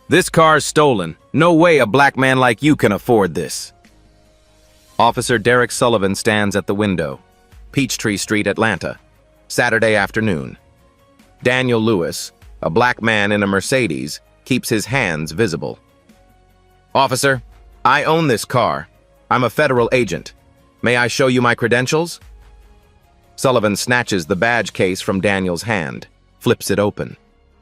This car's stolen. No way a black man like you can afford this. Officer Derek Sullivan stands at the window. Peachtree Street, Atlanta. Saturday afternoon. Daniel Lewis, a black man in a Mercedes, keeps his hands visible. Officer, I own this car. I'm a federal agent. May I show you my credentials? Sullivan snatches the badge case from Daniel's hand, flips it open.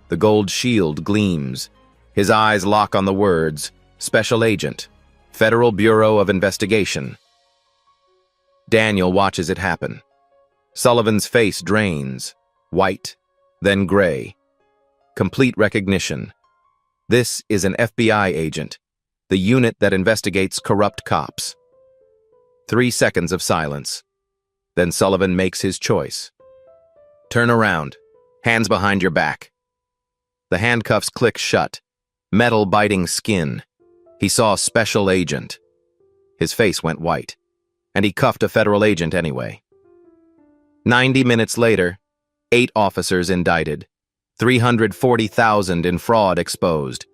The gold shield gleams. His eyes lock on the words, Special Agent, Federal Bureau of Investigation. Daniel watches it happen. Sullivan's face drains, white, then gray. Complete recognition. This is an FBI agent, the unit that investigates corrupt cops. 3 seconds of silence. Then Sullivan makes his choice. Turn around, hands behind your back. The handcuffs click shut, metal biting skin. He saw Special Agent. His face went white, and he cuffed a federal agent anyway. 90 minutes later, 8 officers indicted, 340,000 in fraud exposed.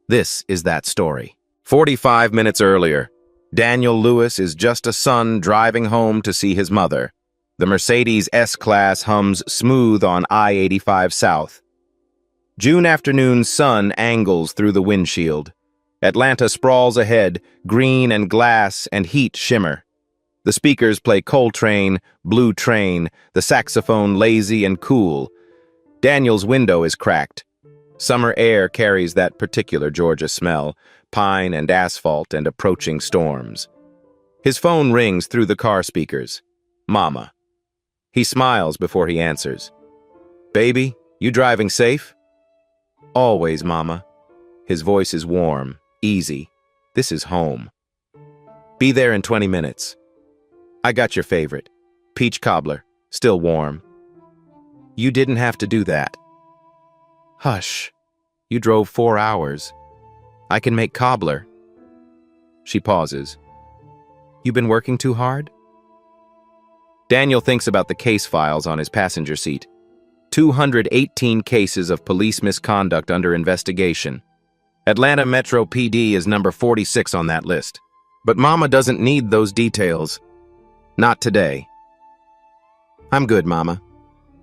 This is that story. 45 minutes earlier, Daniel Lewis is just a son driving home to see his mother. The Mercedes S-Class hums smooth on I-85 South. June afternoon's sun angles through the windshield. Atlanta sprawls ahead, green and glass and heat shimmer. The speakers play Coltrane, Blue Train, the saxophone lazy and cool. Daniel's window is cracked. Summer air carries that particular Georgia smell, pine and asphalt and approaching storms. His phone rings through the car speakers. Mama. He smiles before he answers. Baby, you driving safe? Always, Mama. His voice is warm, easy. This is home. Be there in 20 minutes. I got your favorite. Peach cobbler, still warm. You didn't have to do that. Hush. You drove 4 hours. I can make cobbler. She pauses. You been working too hard? Daniel thinks about the case files on his passenger seat. 218 cases of police misconduct under investigation. Atlanta Metro PD is number 46 on that list. But Mama doesn't need those details. Not today. I'm good, Mama.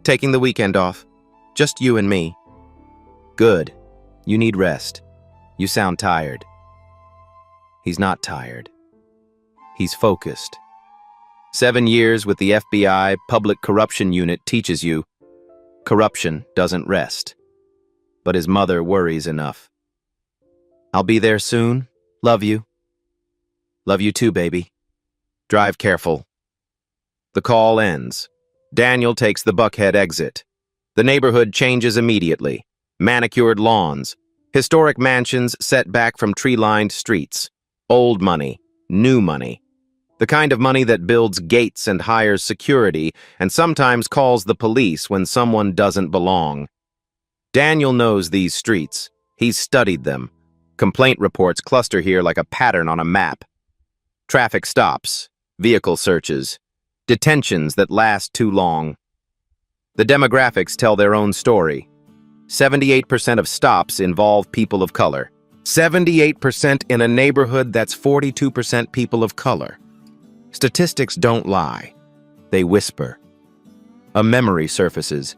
Taking the weekend off. Just you and me. Good. You need rest. You sound tired. He's not tired. He's focused. 7 years with the FBI Public Corruption Unit teaches you corruption doesn't rest. But his mother worries enough. I'll be there soon. Love you. Love you too, baby. Drive careful. The call ends. Daniel takes the Buckhead exit. The neighborhood changes immediately. Manicured lawns. Historic mansions set back from tree-lined streets. Old money. New money. The kind of money that builds gates and hires security and sometimes calls the police when someone doesn't belong. Daniel knows these streets. He's studied them. Complaint reports cluster here like a pattern on a map. Traffic stops, vehicle searches, detentions that last too long. The demographics tell their own story. 78% of stops involve people of color. 78% in a neighborhood that's 42% people of color. Statistics don't lie. They whisper. A memory surfaces.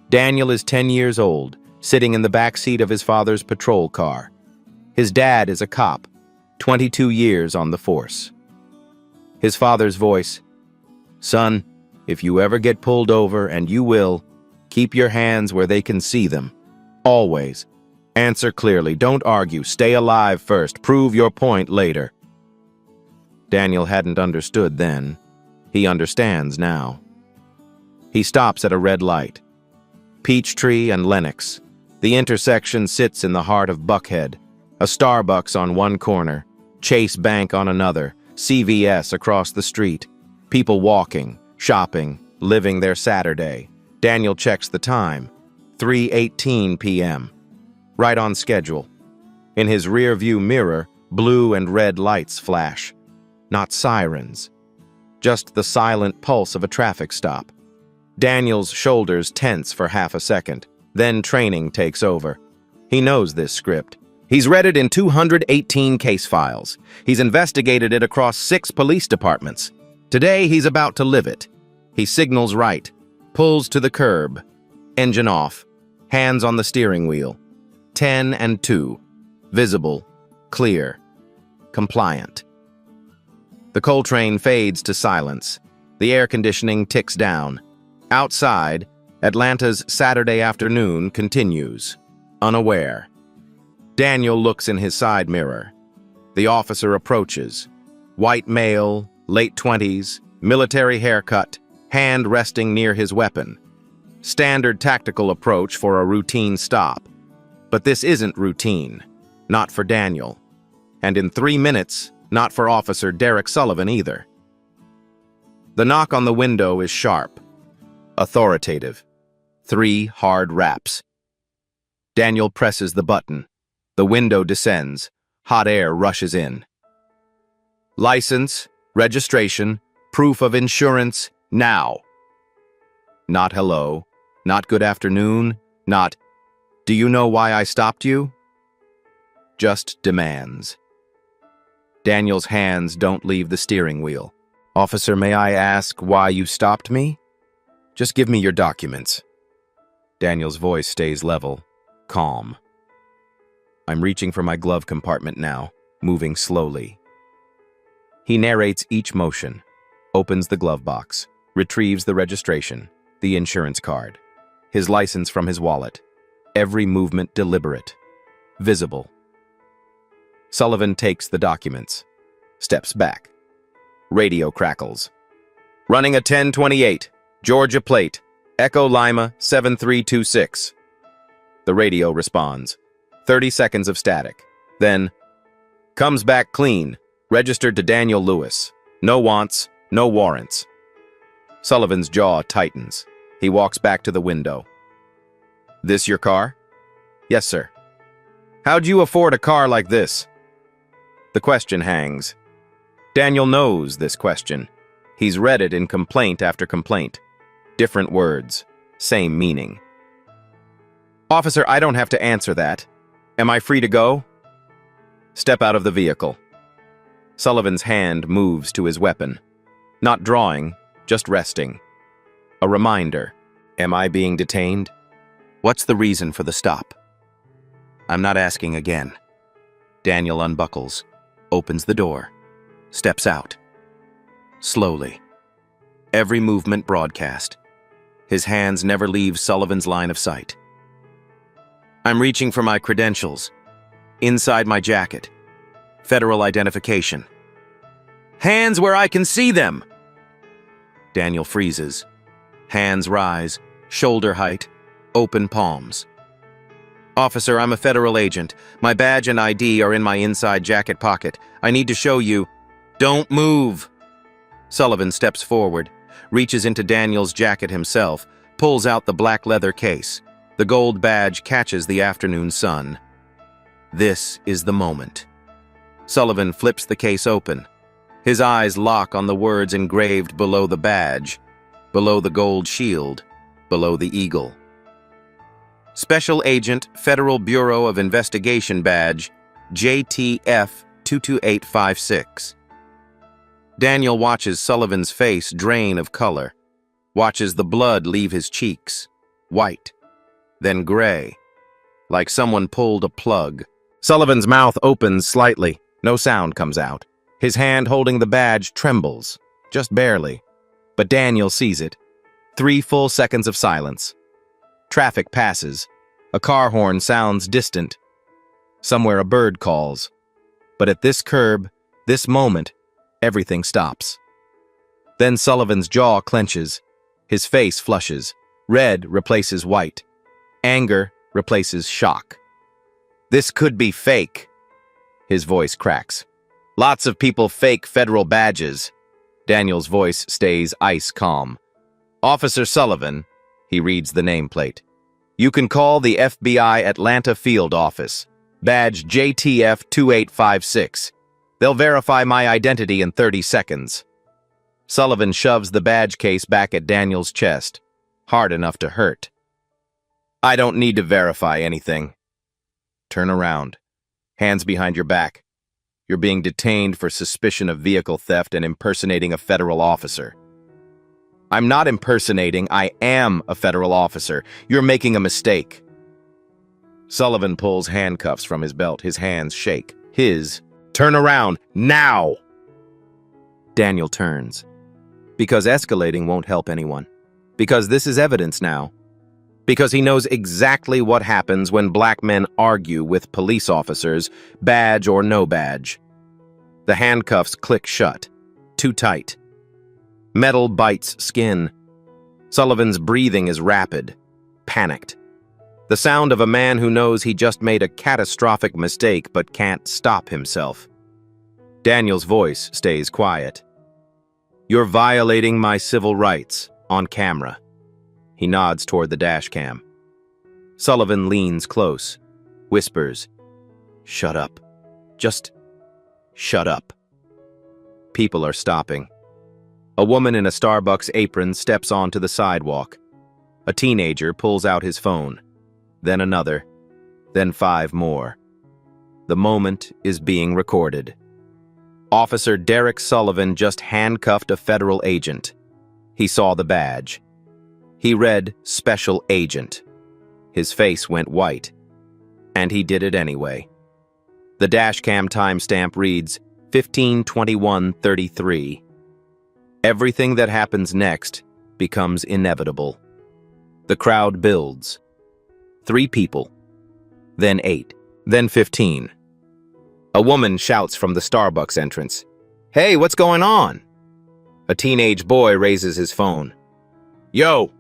Daniel is 10 years old, sitting in the back seat of his father's patrol car. His dad is a cop, 22 years on the force. His father's voice, Son, if you ever get pulled over, and you will, keep your hands where they can see them. Always. Answer clearly. Don't argue. Stay alive first. Prove your point later. Daniel hadn't understood then. He understands now. He stops at a red light. Peachtree and Lenox. The intersection sits in the heart of Buckhead. A Starbucks on one corner, Chase Bank on another, CVS across the street. People walking, shopping, living their Saturday. Daniel checks the time. 3:18 p.m. Right on schedule. In his rear-view mirror, blue and red lights flash. Not sirens. Just the silent pulse of a traffic stop. Daniel's shoulders tense for half a second. Then training takes over. He knows this script. He's read it in 218 case files. He's investigated it across 6 police departments. Today, he's about to live it. He signals right, pulls to the curb, engine off, hands on the steering wheel. 10 and 2. Visible, clear, compliant. The Coltrane fades to silence. The air conditioning ticks down. Outside, Atlanta's Saturday afternoon continues, unaware. Daniel looks in his side mirror. The officer approaches. White male, late 20s, military haircut, hand resting near his weapon. Standard tactical approach for a routine stop. But this isn't routine. Not for Daniel. And in 3 minutes, not for Officer Derek Sullivan either. The knock on the window is sharp, authoritative. 3 hard raps. Daniel presses the button. The window descends. Hot air rushes in. License, registration, proof of insurance, now. Not hello, not good afternoon, not, do you know why I stopped you? Just demands. Daniel's hands don't leave the steering wheel. Officer, may I ask why you stopped me? Just give me your documents. Daniel's voice stays level, calm. I'm reaching for my glove compartment now, moving slowly. He narrates each motion, opens the glove box, retrieves the registration, the insurance card, his license from his wallet. Every movement deliberate, visible. Sullivan takes the documents, steps back. Radio crackles. Running a 1028, Georgia plate, Echo Lima 7326. The radio responds. 30 seconds of static. Then, comes back clean, registered to Daniel Lewis. No wants, no warrants. Sullivan's jaw tightens. He walks back to the window. This your car? Yes, sir. How'd you afford a car like this? The question hangs. Daniel knows this question. He's read it in complaint after complaint. Different words, same meaning. Officer, I don't have to answer that. Am I free to go? Step out of the vehicle. Sullivan's hand moves to his weapon. Not drawing, just resting. A reminder. Am I being detained? What's the reason for the stop? I'm not asking again. Daniel unbuckles, opens the door, steps out. Slowly. Every movement broadcast. His hands never leave Sullivan's line of sight. I'm reaching for my credentials. Inside my jacket. Federal identification. Hands where I can see them! Daniel freezes. Hands rise, shoulder height, open palms. Officer, I'm a federal agent. My badge and ID are in my inside jacket pocket. I need to show you. Don't move! Sullivan steps forward, reaches into Daniel's jacket himself, pulls out the black leather case. The gold badge catches the afternoon sun. This is the moment. Sullivan flips the case open. His eyes lock on the words engraved below the badge, below the gold shield, below the eagle. Special Agent, Federal Bureau of Investigation Badge, JTF 22856. Daniel watches Sullivan's face drain of color, watches the blood leave his cheeks, white, then gray, like someone pulled a plug. Sullivan's mouth opens slightly. No sound comes out. His hand holding the badge trembles, just barely. But Daniel sees it. 3 full seconds of silence. Traffic passes. A car horn sounds distant. Somewhere a bird calls. But at this curb, this moment, everything stops. Then Sullivan's jaw clenches. His face flushes. Red replaces white. Anger replaces shock. This could be fake. His voice cracks. Lots of people fake federal badges. Daniel's voice stays ice calm. Officer Sullivan, he reads the nameplate. You can call the FBI Atlanta Field Office. Badge JTF 2856. They'll verify my identity in 30 seconds. Sullivan shoves the badge case back at Daniel's chest, hard enough to hurt. I don't need to verify anything. Turn around. Hands behind your back. You're being detained for suspicion of vehicle theft and impersonating a federal officer. I'm not impersonating, I am a federal officer. You're making a mistake. Sullivan pulls handcuffs from his belt. His hands shake. Turn around, now! Daniel turns. Because escalating won't help anyone. Because this is evidence now. Because he knows exactly what happens when black men argue with police officers, badge or no badge. The handcuffs click shut. Too tight. Metal bites skin. Sullivan's breathing is rapid, panicked. The sound of a man who knows he just made a catastrophic mistake but can't stop himself. Daniel's voice stays quiet. You're violating my civil rights, on camera. He nods toward the dash cam. Sullivan leans close, whispers, Shut up. Just shut up. People are stopping. A woman in a Starbucks apron steps onto the sidewalk. A teenager pulls out his phone. Then another. Then 5 more. The moment is being recorded. Officer Derek Sullivan just handcuffed a federal agent. He saw the badge. He read Special Agent. His face went white. And he did it anyway. The dashcam timestamp reads 15:21:33. Everything that happens next becomes inevitable. The crowd builds. 3 people. Then 8. Then 15. A woman shouts from the Starbucks entrance, Hey, what's going on? A teenage boy raises his phone. Yo,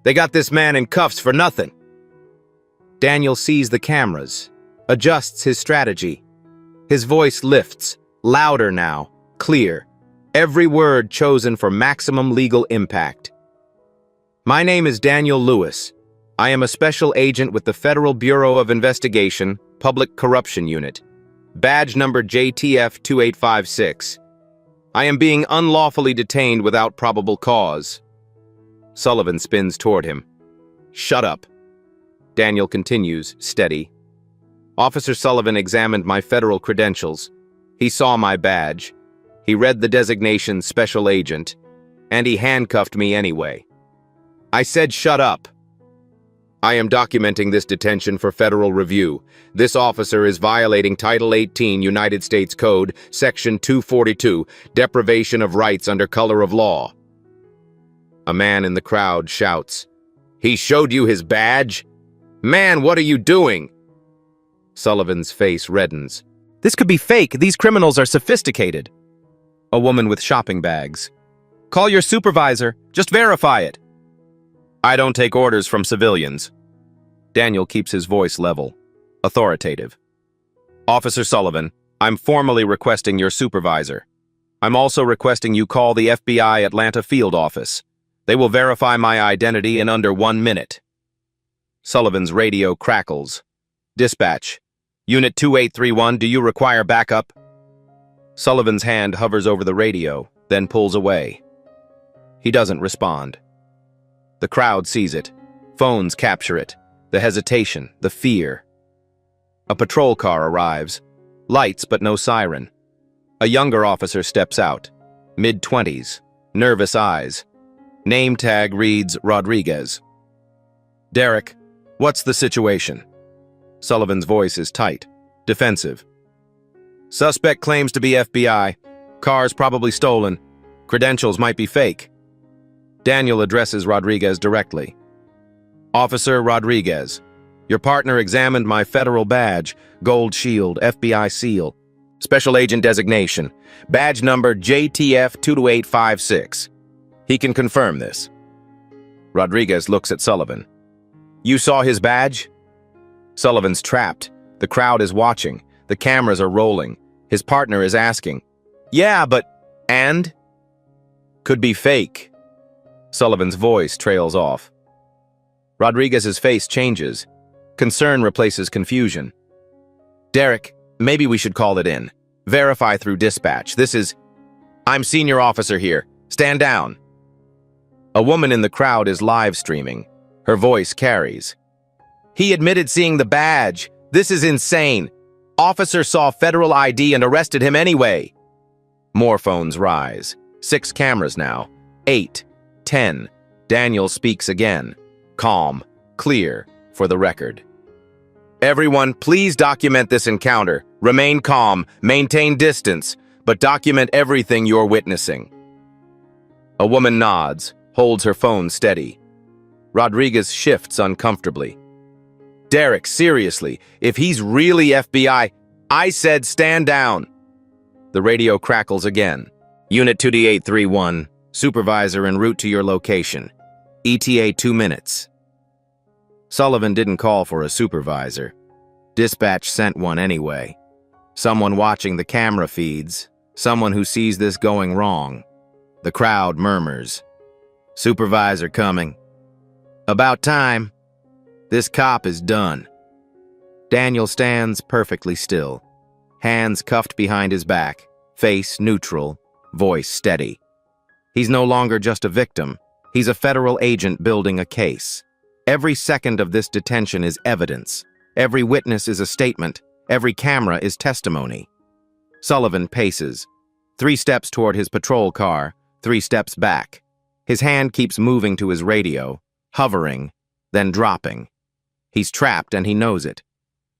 they got this man in cuffs for nothing. Daniel sees the cameras, adjusts his strategy. His voice lifts, louder now, clear, every word chosen for maximum legal impact. My name is Daniel Lewis. I am a special agent with the Federal Bureau of Investigation, Public Corruption Unit. Badge number JTF 2856. I am being unlawfully detained without probable cause. Sullivan spins toward him. Shut up. Daniel continues, steady. Officer Sullivan examined my federal credentials. He saw my badge. He read the designation Special Agent. And he handcuffed me anyway. I said shut up. I am documenting this detention for federal review. This officer is violating Title 18 United States Code, Section 242, deprivation of rights under color of law. A man in the crowd shouts, He showed you his badge? Man, what are you doing? Sullivan's face reddens. This could be fake. These criminals are sophisticated. A woman with shopping bags. Call your supervisor. Just verify it. I don't take orders from civilians. Daniel keeps his voice level, authoritative. Officer Sullivan, I'm formally requesting your supervisor. I'm also requesting you call the FBI Atlanta field office. They will verify my identity in under 1 minute. Sullivan's radio crackles. Dispatch. Unit 2831, do you require backup? Sullivan's hand hovers over the radio, then pulls away. He doesn't respond. The crowd sees it. Phones capture it. The hesitation, the fear. A patrol car arrives. Lights, but no siren. A younger officer steps out. Mid-20s. Nervous eyes. Name tag reads Rodriguez. Derek, what's the situation? Sullivan's voice is tight, defensive. Suspect claims to be FBI. Car's probably stolen. Credentials might be fake. Daniel addresses Rodriguez directly. Officer Rodriguez, your partner examined my federal badge, gold shield, FBI seal, special agent designation, badge number JTF 22856. He can confirm this. Rodriguez looks at Sullivan. You saw his badge? Sullivan's trapped. The crowd is watching. The cameras are rolling. His partner is asking. Yeah, but... And? Could be fake. Sullivan's voice trails off. Rodriguez's face changes. Concern replaces confusion. Derek, maybe we should call it in. Verify through dispatch. This is... I'm senior officer here. Stand down. A woman in the crowd is live streaming. Her voice carries. He admitted seeing the badge. This is insane. Officer saw federal ID and arrested him anyway. More phones rise. 6 cameras now. 8, 10. Daniel speaks again. Calm, clear, for the record. Everyone, please document this encounter. Remain calm, maintain distance, but document everything you're witnessing. A woman nods, holds her phone steady. Rodriguez shifts uncomfortably. Derek, seriously, if he's really FBI, I said stand down. The radio crackles again. Unit 2D831, supervisor en route to your location. ETA 2 minutes. Sullivan didn't call for a supervisor. Dispatch sent one anyway. Someone watching the camera feeds, someone who sees this going wrong. The crowd murmurs. Supervisor coming. About time. This cop is done. Daniel stands perfectly still, hands cuffed behind his back, face neutral, voice steady. He's no longer just a victim. He's a federal agent building a case. Every second of this detention is evidence. Every witness is a statement. Every camera is testimony. Sullivan paces. 3 steps toward his patrol car, 3 steps back. His hand keeps moving to his radio, hovering, then dropping. He's trapped and he knows it.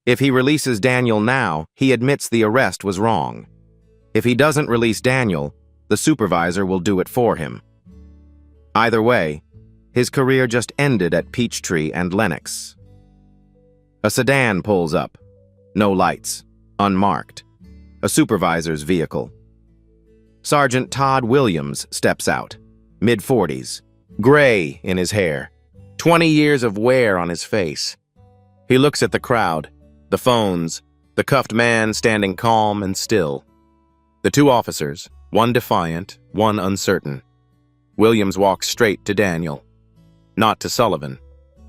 If he releases Daniel now, he admits the arrest was wrong. If he doesn't release Daniel, the supervisor will do it for him. Either way, his career just ended at Peachtree and Lenox. A sedan pulls up. No lights. Unmarked. A supervisor's vehicle. Sergeant Todd Williams steps out. Mid-40s. Gray in his hair. 20 years of wear on his face. He looks at the crowd, the phones, the cuffed man standing calm and still. The 2 officers, one defiant, one uncertain. Williams walks straight to Daniel. Not to Sullivan.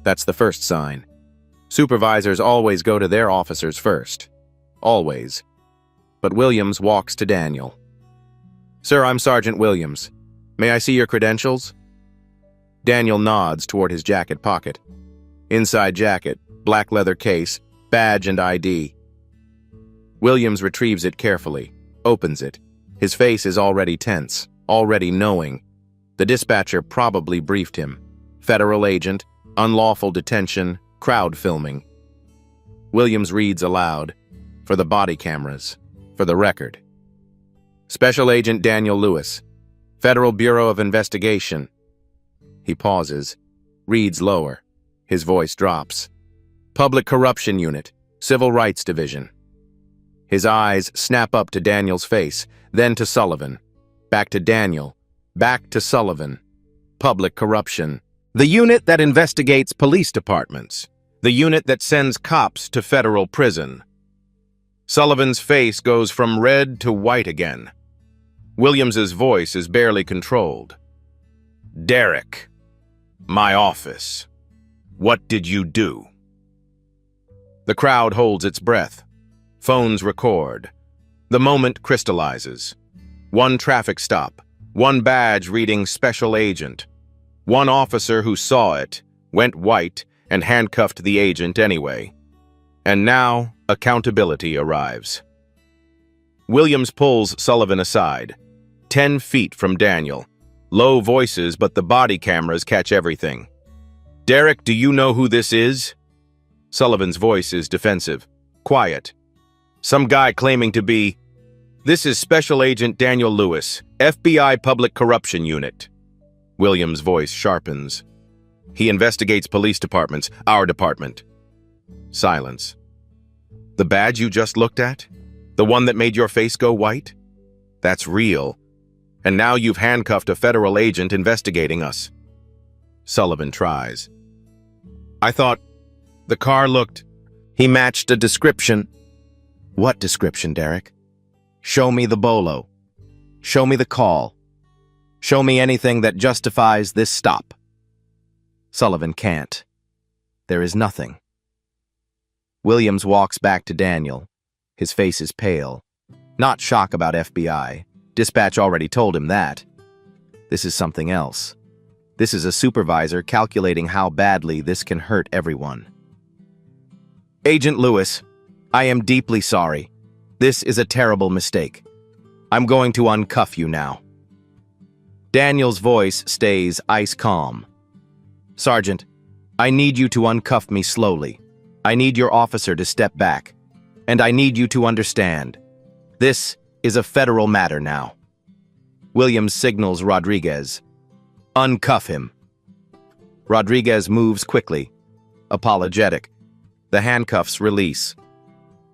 That's the first sign. Supervisors always go to their officers first. Always. But Williams walks to Daniel. Sir, I'm Sergeant Williams. May I see your credentials? Daniel nods toward his jacket pocket. Inside jacket, black leather case, badge and ID. Williams retrieves it carefully, opens it. His face is already tense, already knowing. The dispatcher probably briefed him. Federal agent, unlawful detention, crowd filming. Williams reads aloud, for the body cameras, for the record. Special Agent Daniel Lewis, Federal Bureau of Investigation. He pauses, reads lower. His voice drops. Public Corruption Unit, Civil Rights Division. His eyes snap up to Daniel's face, then to Sullivan. Back to Daniel, back to Sullivan. Public Corruption. The unit that investigates police departments. The unit that sends cops to federal prison. Sullivan's face goes from red to white again. Williams's voice is barely controlled. Derek, my office. What did you do? The crowd holds its breath. Phones record. The moment crystallizes. One traffic stop. One badge reading Special Agent. One officer who saw it, went white, and handcuffed the agent anyway. And now, accountability arrives. Williams pulls Sullivan aside. 10 feet from Daniel. Low voices, but the body cameras catch everything. Derek, do you know who this is? Sullivan's voice is defensive. Quiet. Some guy claiming to be... This is Special Agent Daniel Lewis, FBI Public Corruption Unit. Williams' voice sharpens. He investigates police departments, our department. Silence. The badge you just looked at? The one that made your face go white? That's real. And now you've handcuffed a federal agent investigating us. Sullivan tries. I thought the car looked... He matched a description. What description, Derek? Show me the bolo. Show me the call. Show me anything that justifies this stop. Sullivan can't. There is nothing. Williams walks back to Daniel. His face is pale. Not shock about FBI. Dispatch already told him that. This is something else. This is a supervisor calculating how badly this can hurt everyone. Agent Lewis, I am deeply sorry. This is a terrible mistake. I'm going to uncuff you now. Daniel's voice stays ice calm. Sergeant, I need you to uncuff me slowly. I need your officer to step back. And I need you to understand. This is a federal matter now. Williams signals Rodriguez. Uncuff him. Rodriguez moves quickly. Apologetic. The handcuffs release.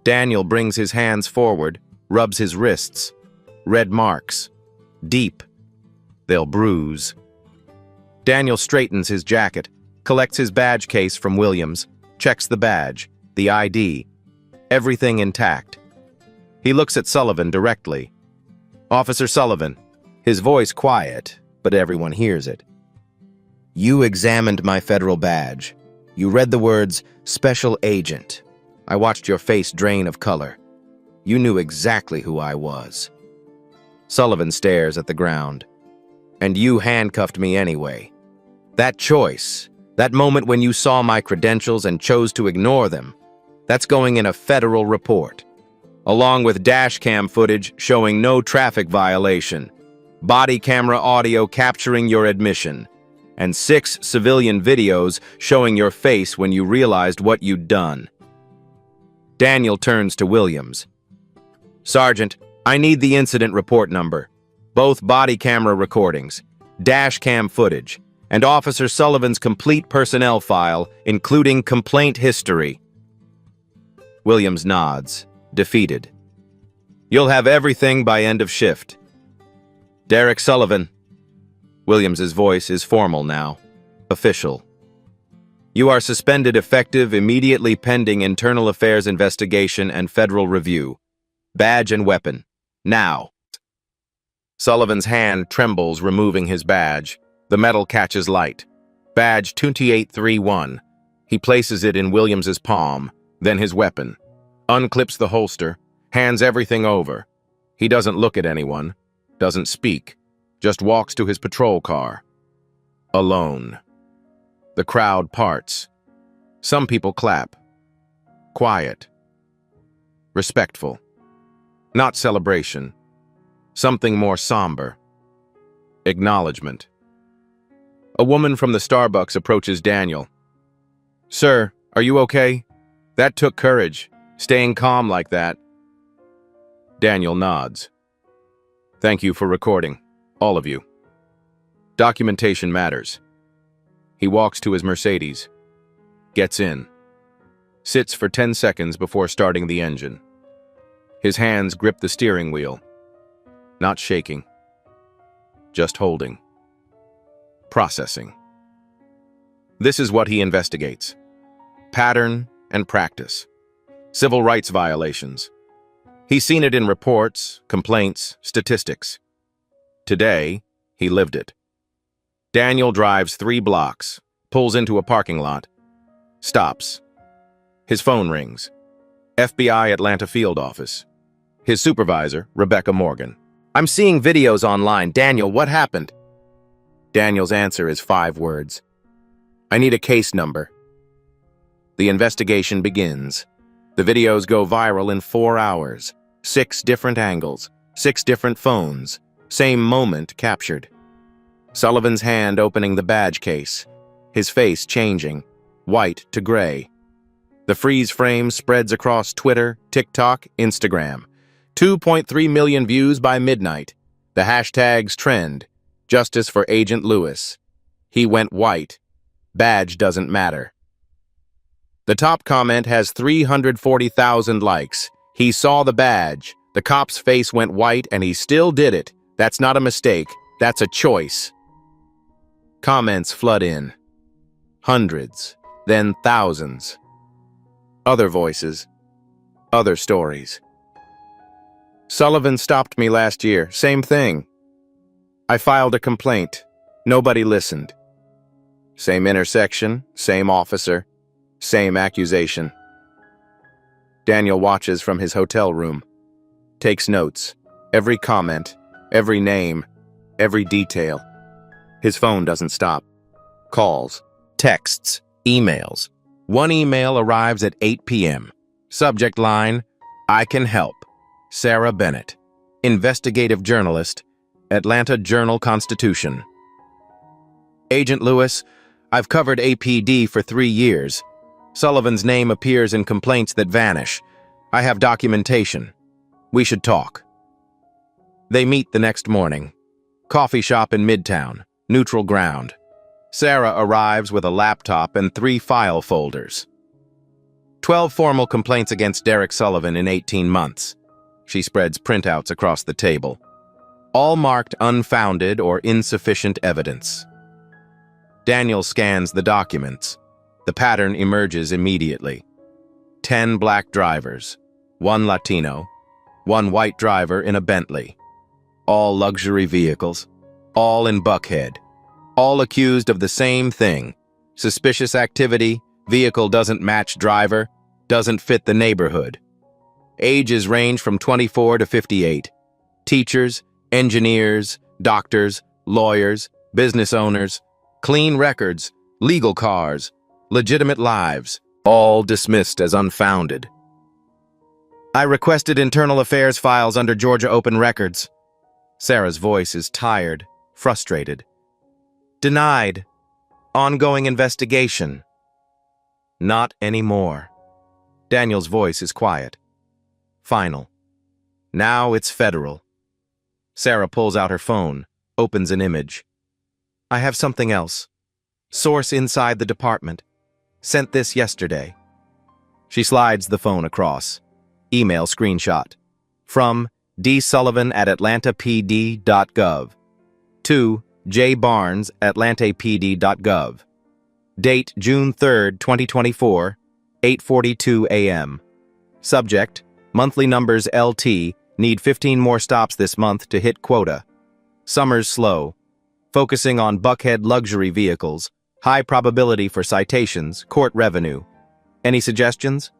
Daniel brings his hands forward, rubs his wrists. Red marks. Deep. They'll bruise. Daniel straightens his jacket, collects his badge case from Williams, checks the badge, the ID. Everything intact. He looks at Sullivan directly. Officer Sullivan, his voice quiet, but everyone hears it. You examined my federal badge. You read the words, Special Agent. I watched your face drain of color. You knew exactly who I was. Sullivan stares at the ground. And you handcuffed me anyway. That choice, that moment when you saw my credentials and chose to ignore them, that's going in a federal report, along with dash cam footage showing no traffic violation, body camera audio capturing your admission, and 6 civilian videos showing your face when you realized what you'd done. Daniel turns to Williams. Sergeant, I need the incident report number, both body camera recordings, dash cam footage, and Officer Sullivan's complete personnel file, including complaint history. Williams nods, defeated. You'll have everything by end of shift. Derek Sullivan. Williams's voice is formal now, official. You are suspended effective immediately pending internal affairs investigation and federal review. Badge and weapon. Now. Sullivan's hand trembles, removing his badge. The metal catches light. Badge 2831. He places it in Williams's palm, then his weapon. Unclips the holster, hands everything over. He doesn't look at anyone, doesn't speak, just walks to his patrol car. Alone. The crowd parts. Some people clap. Quiet. Respectful. Not celebration. Something more somber. Acknowledgement. A woman from the Starbucks approaches Daniel. Sir, are you okay? That took courage, staying calm like that. Daniel nods. Thank you for recording, all of you. Documentation matters. He walks to his Mercedes, gets in, sits for 10 seconds before starting the engine. His hands grip the steering wheel, not shaking, just holding. Processing. This is what he investigates. Pattern and practice. Civil rights violations. He's seen it in reports, complaints, statistics. Today, he lived it. Daniel drives 3 blocks, pulls into a parking lot, stops. His phone rings. FBI Atlanta field office. His supervisor, Rebecca Morgan. I'm seeing videos online. Daniel, what happened? Daniel's answer is 5 words. I need a case number. The investigation begins. The videos go viral in 4 hours. 6 different angles, 6 different phones, same moment captured. Sullivan's hand opening the badge case, his face changing, white to gray. The freeze frame spreads across Twitter, TikTok, Instagram. 2.3 million views by midnight. The hashtags trend. Justice for Agent Lewis. He went white. Badge doesn't matter. The top comment has 340,000 likes. He saw the badge. The cop's face went white and he still did it. That's not a mistake. That's a choice. Comments flood in. Hundreds, then thousands. Other voices. Other stories. Sullivan stopped me last year. Same thing. I filed a complaint. Nobody listened. Same intersection, same officer, same accusation. Daniel watches from his hotel room, takes notes, every comment, every name, every detail. His phone doesn't stop. Calls, texts, emails. One email arrives at 8 p.m. Subject line, I can help. Sarah Bennett, investigative journalist, Atlanta Journal-Constitution. Agent Lewis, I've covered APD for 3 years. Sullivan's name appears in complaints that vanish. I have documentation. We should talk. They meet the next morning. Coffee shop in Midtown, neutral ground. Sarah arrives with a laptop and 3 file folders. 12 formal complaints against Derek Sullivan in 18 months. She spreads printouts across the table. All marked unfounded or insufficient evidence. Daniel scans the documents. The pattern emerges immediately. 10 black drivers, 1 Latino, 1 white driver in a Bentley. All luxury vehicles, all in Buckhead. All accused of the same thing. Suspicious activity, vehicle doesn't match driver, doesn't fit the neighborhood. Ages range from 24 to 58. Teachers, engineers, doctors, lawyers, business owners, clean records, legal cars, legitimate lives, all dismissed as unfounded. I requested internal affairs files under Georgia Open Records. Sarah's voice is tired, frustrated. Denied. Ongoing investigation. Not anymore. Daniel's voice is quiet. Final. Now it's federal. Sarah pulls out her phone, opens an image. I have something else. Source inside the department. Sent this yesterday. She slides the phone across. Email screenshot. From dsullivan@atlantapd.gov. To jbarnes@atlantapd.gov. Date June 3rd, 2024, 8:42 a.m. Subject, monthly numbers LT, need 15 more stops this month to hit quota. Summer's slow. Focusing on Buckhead luxury vehicles, high probability for citations, court revenue. Any suggestions?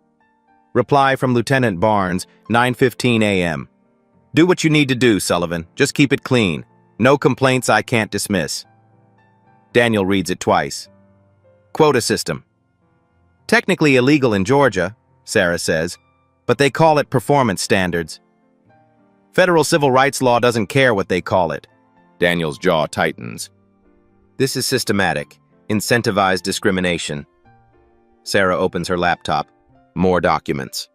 Reply from Lieutenant Barnes, 9:15 a.m. Do what you need to do, Sullivan. Just keep it clean. No complaints I can't dismiss. Daniel reads it twice. Quota system. Technically illegal in Georgia, Sarah says, but they call it performance standards. Federal civil rights law doesn't care what they call it. Daniel's jaw tightens. This is systematic, incentivized discrimination. Sarah opens her laptop. More documents.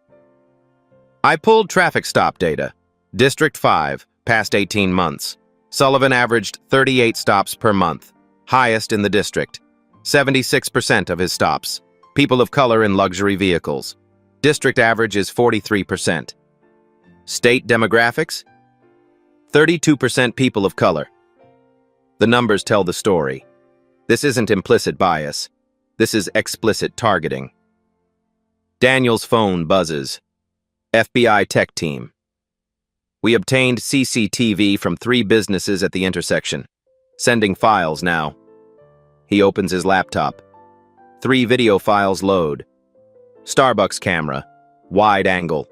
I pulled traffic stop data. District 5, past 18 months. Sullivan averaged 38 stops per month, highest in the district. 76% of his stops. People of color in luxury vehicles. District average is 43%. State demographics? 32% people of color. The numbers tell the story. This isn't implicit bias. This is explicit targeting. Daniel's phone buzzes. FBI tech team. We obtained CCTV from 3 businesses at the intersection. Sending files now. He opens his laptop. 3 video files load. Starbucks camera. Wide angle.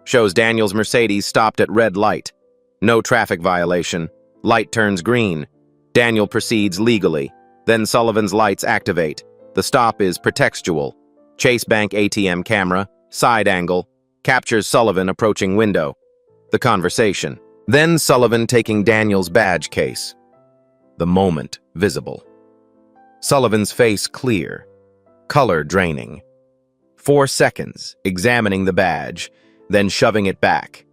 Shows Daniel's Mercedes stopped at red light. No traffic violation. Light turns green. Daniel proceeds legally. Then Sullivan's lights activate. The stop is pretextual. Chase Bank ATM camera. Side angle. Captures Sullivan approaching window. The conversation. Then Sullivan taking Daniel's badge case. The moment visible. Sullivan's face clear. Color draining. 4 seconds, examining the badge, then shoving it back.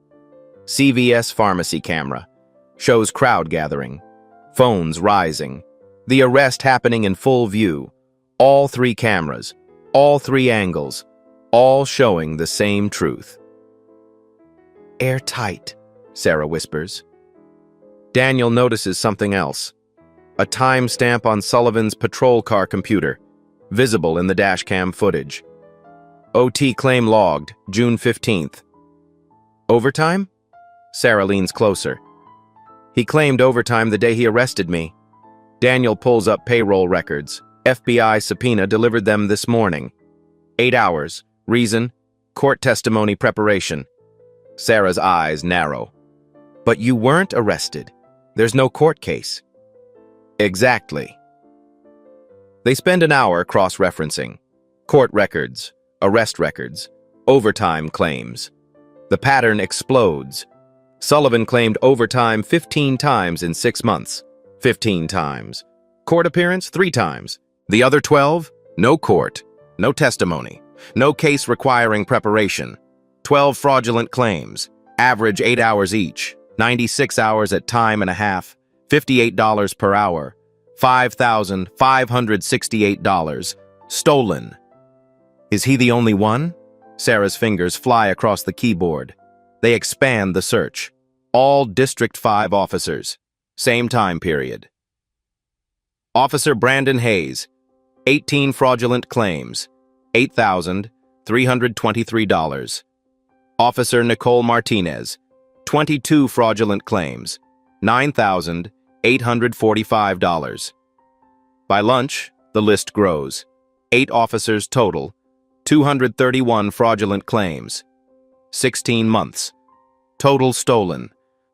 CVS pharmacy camera. Shows crowd gathering. Phones rising. The arrest happening in full view. All 3 cameras. All 3 angles. All showing the same truth. Airtight, Sarah whispers. Daniel notices something else. A timestamp on Sullivan's patrol car computer, visible in the dashcam footage. OT claim logged, June 15th. Overtime? Sarah leans closer. He claimed overtime the day he arrested me. Daniel pulls up payroll records. FBI subpoena delivered them this morning. 8 hours. Reason? Court testimony preparation. Sarah's eyes narrow. But you weren't arrested. There's no court case. Exactly. They spend an hour cross-referencing. Court records, arrest records, Overtime claims. The pattern explodes. Sullivan claimed overtime 15 times in 6 months. 15 times. Court appearance 3 times. The other 12? No court, no testimony, no case requiring preparation. 12 fraudulent claims, average 8 hours each, 96 hours at time and a half, $58 per hour, $5,568. Stolen. Is he the only one? Sarah's fingers fly across the keyboard. They expand the search. All District 5 officers. Same time period. Officer Brandon Hayes. 18 fraudulent claims. $8,323. Officer Nicole Martinez. 22 fraudulent claims. $9,845. By lunch, the list grows. 8 officers total. 231 fraudulent claims. 16 months. Total stolen.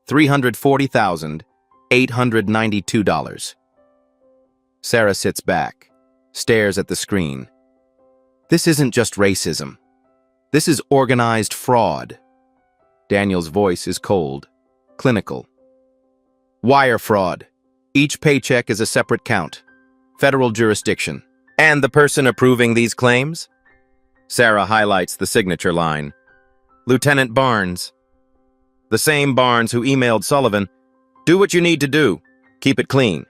$340,892. Sarah sits back, stares at the screen. This isn't just racism. This is organized fraud. Daniel's voice is cold, clinical. Wire fraud. Each paycheck is a separate count. Federal jurisdiction. And the person approving these claims? Sarah highlights the signature line. Lieutenant Barnes. The same Barnes who emailed Sullivan, "Do what you need to do. Keep it clean."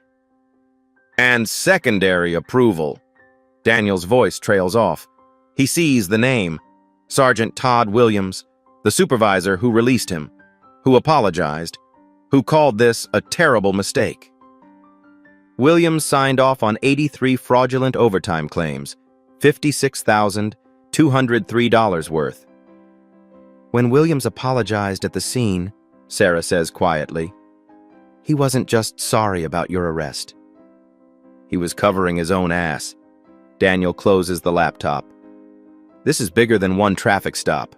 And secondary approval. Daniel's voice trails off. He sees the name. Sergeant Todd Williams, the supervisor who released him, who apologized, who called this a terrible mistake. Williams signed off on 83 fraudulent overtime claims, $56,203 worth. When Williams apologized at the scene, Sarah says quietly, he wasn't just sorry about your arrest. He was covering his own ass. Daniel closes the laptop. This is bigger than one traffic stop.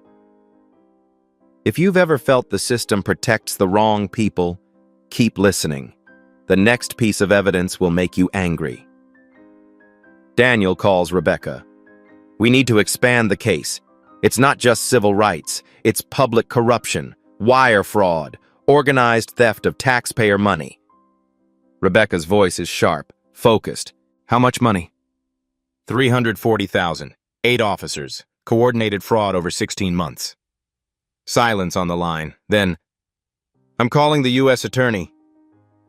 If you've ever felt the system protects the wrong people, keep listening. The next piece of evidence will make you angry. Daniel calls Rebecca. We need to expand the case. It's not just civil rights. It's public corruption, wire fraud, organized theft of taxpayer money. Rebecca's voice is sharp, focused. How much money? $340,000. 8 officers. Coordinated fraud over 16 months. Silence on the line. Then, I'm calling the U.S. attorney.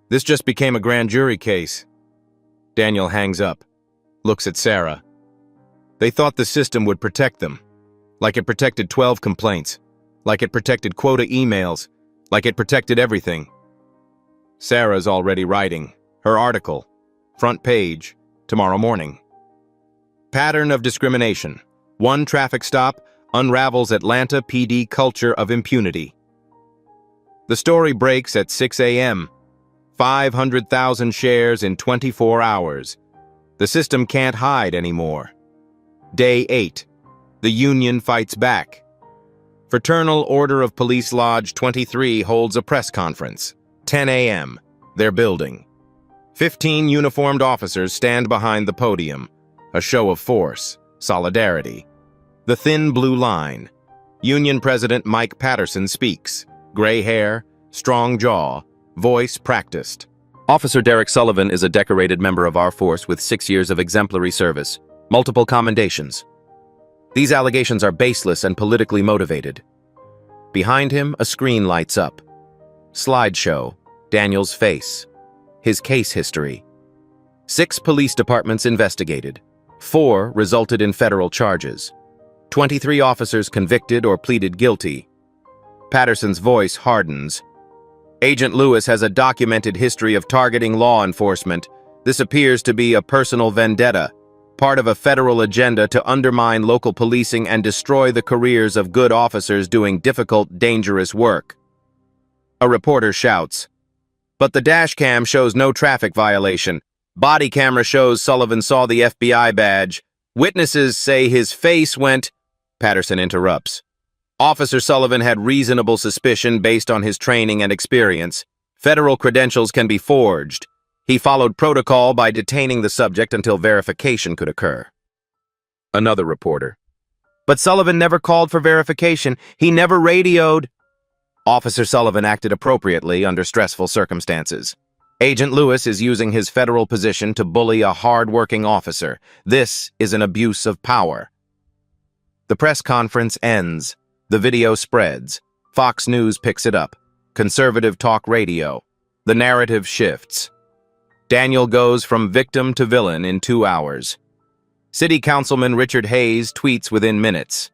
This just became a grand jury case. Daniel hangs up, looks at Sarah. They thought the system would protect them. Like it protected 12 complaints. Like it protected quota emails. Like it protected everything. Sarah's already writing. Her article. Front page. Tomorrow morning. Pattern of discrimination. One traffic stop unravels Atlanta PD culture of impunity. The story breaks at 6 a.m. 500,000 shares in 24 hours. The system can't hide anymore. Day 8. The union fights back. Fraternal Order of Police Lodge 23 holds a press conference. 10 a.m. Their building. 15 uniformed officers stand behind the podium. A show of force, solidarity. The thin blue line. Union President Mike Patterson speaks. Gray hair, strong jaw, voice practiced. Officer Derek Sullivan is a decorated member of our force with 6 years of exemplary service, multiple commendations. These allegations are baseless and politically motivated. Behind him, a screen lights up. Slideshow, Daniel's face. His case history. 6 police departments investigated. 4 resulted in federal charges. 23 officers convicted or pleaded guilty. Patterson's voice hardens. Agent Lewis has a documented history of targeting law enforcement. This appears to be a personal vendetta, part of a federal agenda to undermine local policing and destroy the careers of good officers doing difficult, dangerous work. A reporter shouts, "But the dash cam shows no traffic violation. Body camera shows Sullivan saw the FBI badge. Witnesses say his face went—" Patterson interrupts. Officer Sullivan had reasonable suspicion based on his training and experience. Federal credentials can be forged. He followed protocol by detaining the subject until verification could occur. Another reporter. But Sullivan never called for verification. He never radioed. Officer Sullivan acted appropriately under stressful circumstances. Agent Lewis is using his federal position to bully a hard-working officer. This is an abuse of power. The press conference ends. The video spreads. Fox News picks it up. Conservative talk radio. The narrative shifts. Daniel goes from victim to villain in 2 hours. City Councilman Richard Hayes tweets within minutes.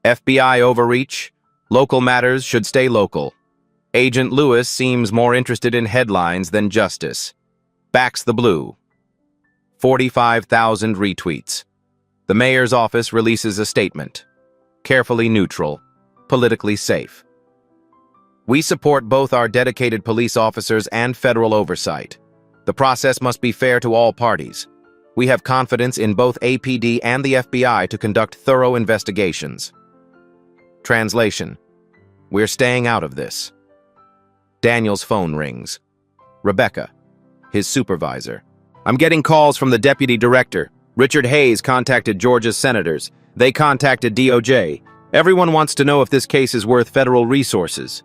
FBI overreach. Local matters should stay local. Agent Lewis seems more interested in headlines than justice. Backs the blue. 45,000 retweets. The mayor's office releases a statement. Carefully neutral. Politically safe. We support both our dedicated police officers and federal oversight. The process must be fair to all parties. We have confidence in both APD and the FBI to conduct thorough investigations. Translation. We're staying out of this. Daniel's phone rings. Rebecca, his supervisor. I'm getting calls from the deputy director. Richard Hayes contacted Georgia's senators. They contacted DOJ. Everyone wants to know if this case is worth federal resources.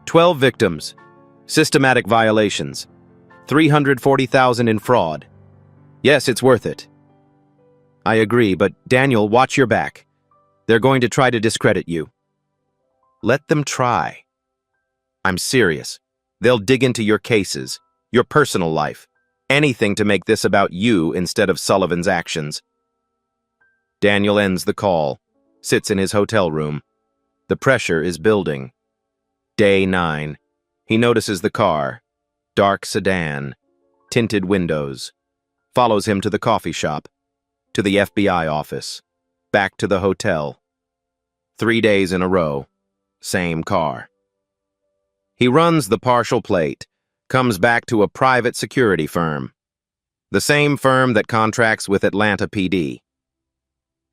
12 victims. Systematic violations. 340,000 in fraud. Yes, it's worth it. I agree, but Daniel, watch your back. They're going to try to discredit you. Let them try. I'm serious. They'll dig into your cases, your personal life, anything to make this about you instead of Sullivan's actions. Daniel ends the call, sits in his hotel room. The pressure is building. Day 9. He notices the car, dark sedan, tinted windows, follows him to the coffee shop, to the FBI office, back to the hotel. 3 days in a row, same car. He runs the partial plate, comes back to a private security firm, the same firm that contracts with Atlanta PD.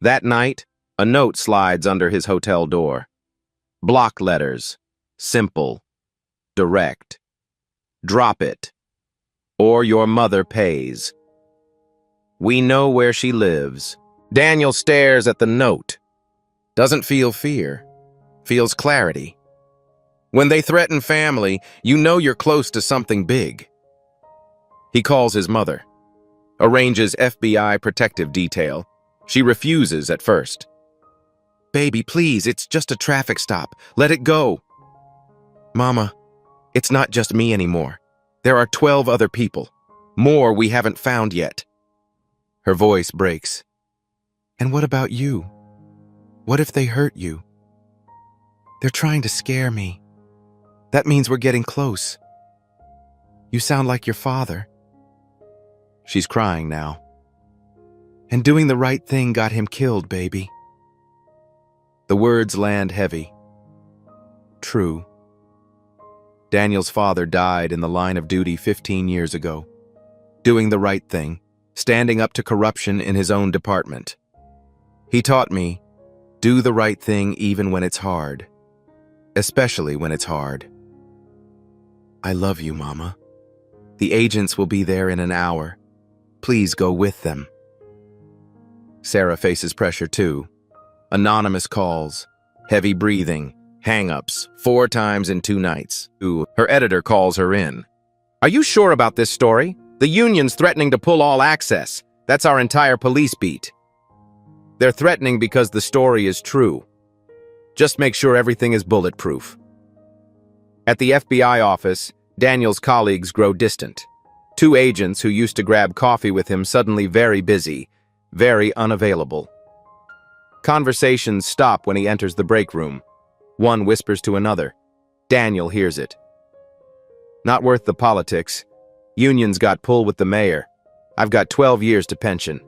That night, a note slides under his hotel door. Block letters, simple, direct. Drop it, or your mother pays. We know where she lives. Daniel stares at the note. Doesn't feel fear, feels clarity. When they threaten family, you know you're close to something big. He calls his mother, arranges FBI protective detail. She refuses at first. Baby, please, it's just a traffic stop. Let it go. Mama, it's not just me anymore. There are 12 other people. More we haven't found yet. Her voice breaks. And what about you? What if they hurt you? They're trying to scare me. That means we're getting close. You sound like your father. She's crying now. And doing the right thing got him killed, baby. The words land heavy. True. Daniel's father died in the line of duty 15 years ago. Doing the right thing, standing up to corruption in his own department. He taught me, do the right thing even when it's hard. Especially when it's hard. I love you, Mama. The agents will be there in an hour. Please go with them. Sarah faces pressure too. Anonymous calls, heavy breathing, hang-ups, 4 times in 2 nights. Her editor calls her in. Are you sure about this story? The union's threatening to pull all access. That's our entire police beat. They're threatening because the story is true. Just make sure everything is bulletproof. At the FBI office, Daniel's colleagues grow distant. 2 agents who used to grab coffee with him suddenly very busy, very unavailable. Conversations stop when he enters the break room. One whispers to another. Daniel hears it. Not worth the politics. Unions got pull with the mayor. I've got 12 years to pension.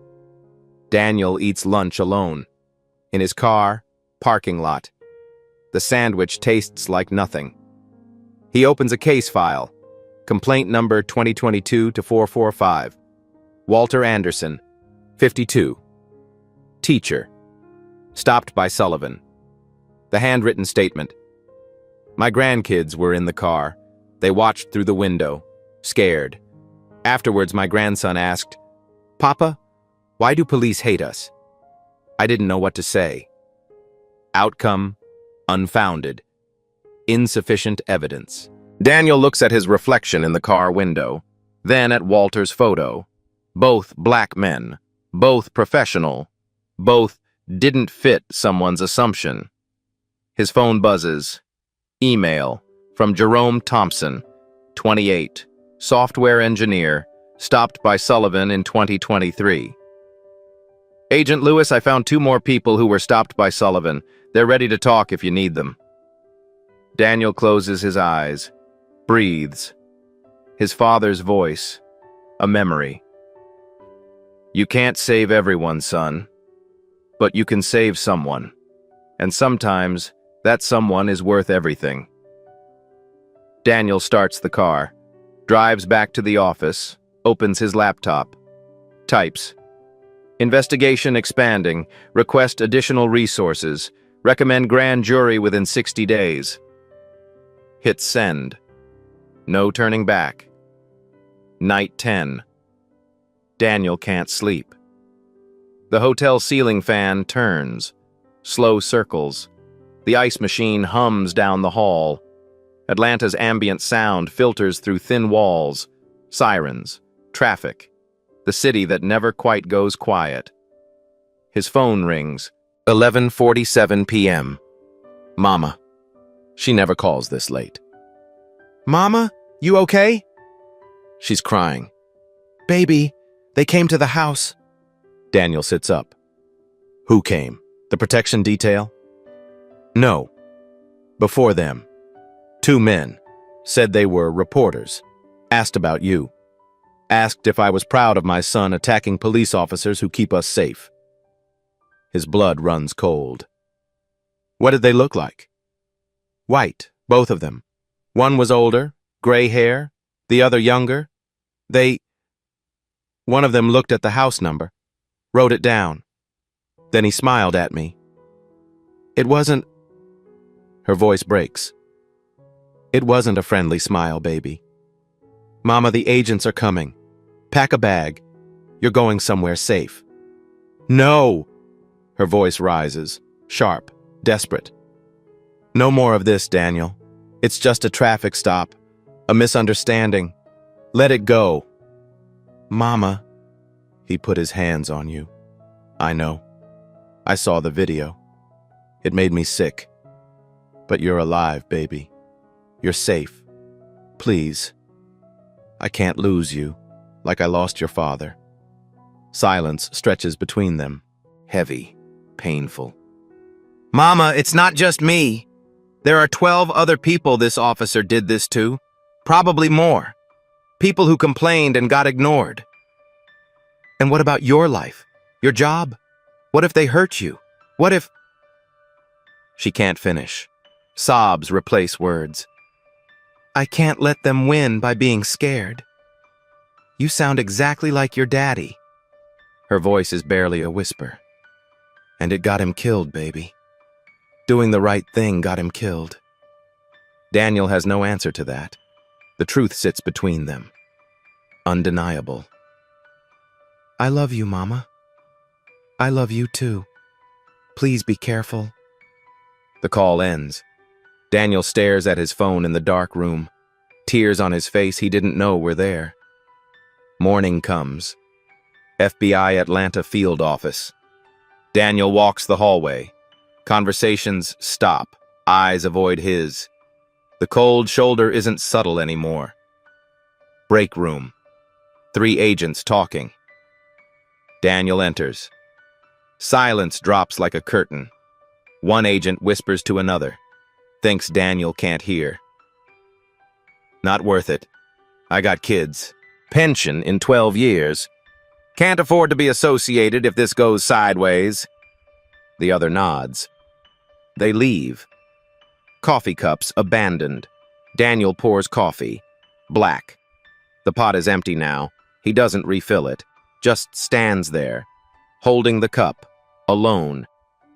Daniel eats lunch alone. In his car, parking lot. The sandwich tastes like nothing. He opens a case file. Complaint number 2022-445. Walter Anderson, 52. Teacher. Stopped by Sullivan. The handwritten statement. My grandkids were in the car. They watched through the window, scared. Afterwards, my grandson asked, Papa, why do police hate us? I didn't know what to say. Outcome: unfounded. Insufficient evidence. Daniel looks at his reflection in the car window, then at Walter's photo. Both black men, both professional, both didn't fit someone's assumption. His phone buzzes. Email from Jerome Thompson, 28, software engineer, stopped by Sullivan in 2023. Agent Lewis, I found 2 more people who were stopped by Sullivan. They're ready to talk if you need them. Daniel closes his eyes, breathes. His father's voice, a memory. You can't save everyone, son, but you can save someone. And sometimes, that someone is worth everything. Daniel starts the car, drives back to the office, opens his laptop, types. Investigation expanding, request additional resources, recommend grand jury within 60 days. Hit send. No turning back. Night 10. Daniel can't sleep. The hotel ceiling fan turns, slow circles. The ice machine hums down the hall. Atlanta's ambient sound filters through thin walls, sirens, traffic, the city that never quite goes quiet. His phone rings, 11:47 p.m. Mama. She never calls this late. Mama, you okay? She's crying. Baby, they came to the house. Daniel sits up. Who came? The protection detail? No. Before them. 2 men. Said they were reporters. Asked about you. Asked if I was proud of my son attacking police officers who keep us safe. His blood runs cold. What did they look like? White, both of them. One was older, gray hair, the other younger. One of them looked at the house number, wrote it down. Then he smiled at me. It wasn't... Her voice breaks. It wasn't a friendly smile, baby. Mama, the agents are coming. Pack a bag. You're going somewhere safe. No! Her voice rises, sharp, desperate. No more of this, Daniel. It's just a traffic stop, a misunderstanding. Let it go. Mama, he put his hands on you. I know. I saw the video. It made me sick. But you're alive, baby. You're safe. Please. I can't lose you, like I lost your father. Silence stretches between them, heavy, painful. Mama, it's not just me. There are 12 other people this officer did this to, probably more. People who complained and got ignored. And what about your life? Your job? What if they hurt you? What if... She can't finish. Sobs replace words. I can't let them win by being scared. You sound exactly like your daddy. Her voice is barely a whisper. And it got him killed, baby. Doing the right thing got him killed. Daniel has no answer to that. The truth sits between them. Undeniable. I love you, Mama. I love you too. Please be careful. The call ends. Daniel stares at his phone in the dark room, tears on his face he didn't know were there. Morning comes. FBI Atlanta field office. Daniel walks the hallway. Conversations stop. Eyes avoid his. The cold shoulder isn't subtle anymore. Break room. 3 agents talking. Daniel enters. Silence drops like a curtain. One agent whispers to another. Thinks Daniel can't hear. Not worth it. I got kids. Pension in 12 years. Can't afford to be associated if this goes sideways. The other nods. They leave. Coffee cups abandoned. Daniel pours coffee. Black. The pot is empty now. He doesn't refill it. Just stands there. Holding the cup. Alone.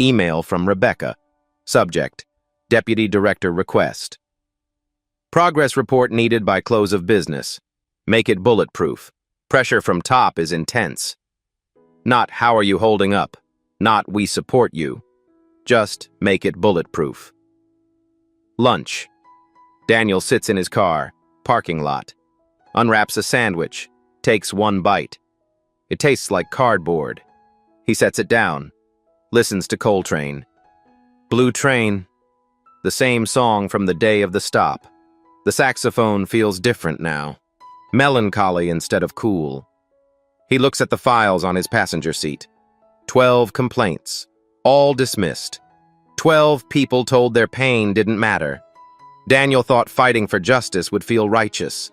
Email from Rebecca. Subject. Deputy Director request. Progress report needed by close of business. Make it bulletproof. Pressure from top is intense. Not how are you holding up? Not we support you. Just make it bulletproof. Lunch. Daniel sits in his car, parking lot, unwraps a sandwich, takes one bite. It tastes like cardboard. He sets it down, listens to Coltrane. Blue Train, the same song from the day of the stop. The saxophone feels different now, melancholy instead of cool. He looks at the files on his passenger seat. 12 complaints, all dismissed. 12 people told their pain didn't matter. Daniel thought fighting for justice would feel righteous.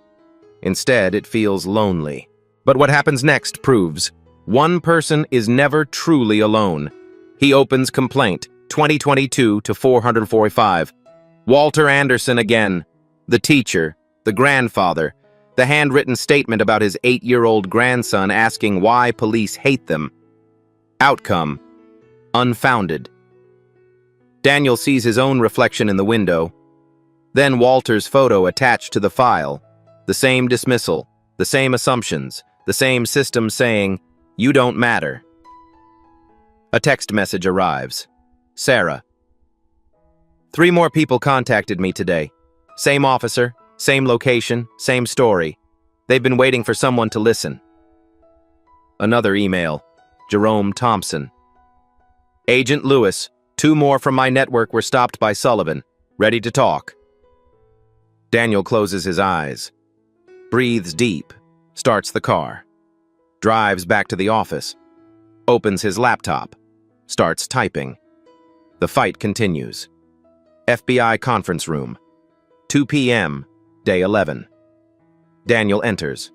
Instead, it feels lonely. But what happens next proves one person is never truly alone. He opens complaint, 2022 to 445. Walter Anderson again. The teacher, the grandfather, the handwritten statement about his 8-year-old grandson asking why police hate them. Outcome: unfounded. Daniel sees his own reflection in the window. Then Walter's photo attached to the file. The same dismissal, the same assumptions, the same system saying, "You don't matter." A text message arrives. Sarah. 3 more people contacted me today. Same officer, same location, same story. They've been waiting for someone to listen. Another email. Jerome Thompson. Agent Lewis, 2 more from my network were stopped by Sullivan. Ready to talk. Daniel closes his eyes, breathes deep, starts the car, drives back to the office, opens his laptop, starts typing. The fight continues. FBI conference room. 2 p.m., day 11. Daniel enters,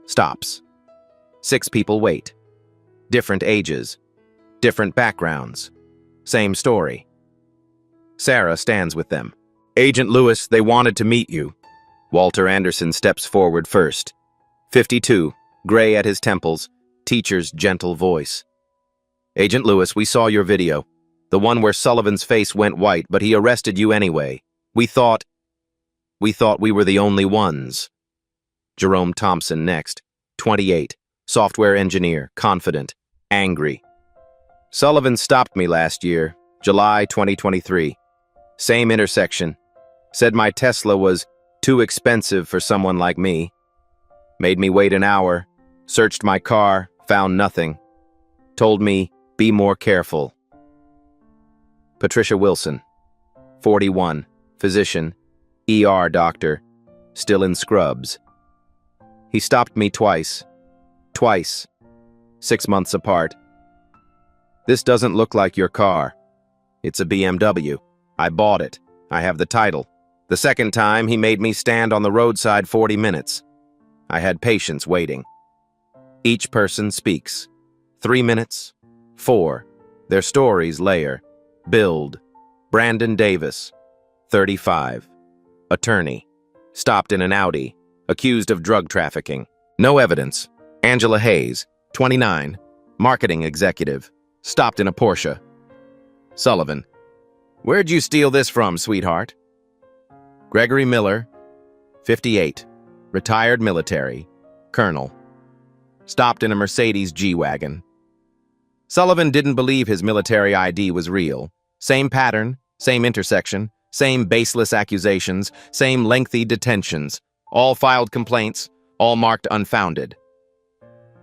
stops. 6 people wait. Different ages, different backgrounds, same story. Sarah stands with them. Agent Lewis, they wanted to meet you. Walter Anderson steps forward first. 52, gray at his temples, teacher's gentle voice. Agent Lewis, we saw your video. The one where Sullivan's face went white, but he arrested you anyway. We thought we were the only ones. Jerome Thompson next. 28, software engineer, confident, angry. Sullivan stopped me last year, July 2023. Same intersection. Said my Tesla was too expensive for someone like me. Made me wait an hour, searched my car, found nothing. Told me, be more careful. Patricia Wilson, 41, physician, ER doctor, still in scrubs. He stopped me twice, 6 months apart. This doesn't look like your car. It's a BMW. I bought it. I have the title. The second time, he made me stand on the roadside 40 minutes. I had patience waiting. Each person speaks. 3 minutes, 4. Their stories layer. Build. Brandon Davis, 35. Attorney. Stopped in an Audi. Accused of drug trafficking. No evidence. Angela Hayes, 29. Marketing executive. Stopped in a Porsche. Sullivan. Where'd you steal this from, sweetheart? Gregory Miller, 58. Retired military. Colonel. Stopped in a Mercedes G-Wagon. Sullivan didn't believe his military ID was real. Same pattern, same intersection, same baseless accusations, same lengthy detentions. All filed complaints, all marked unfounded.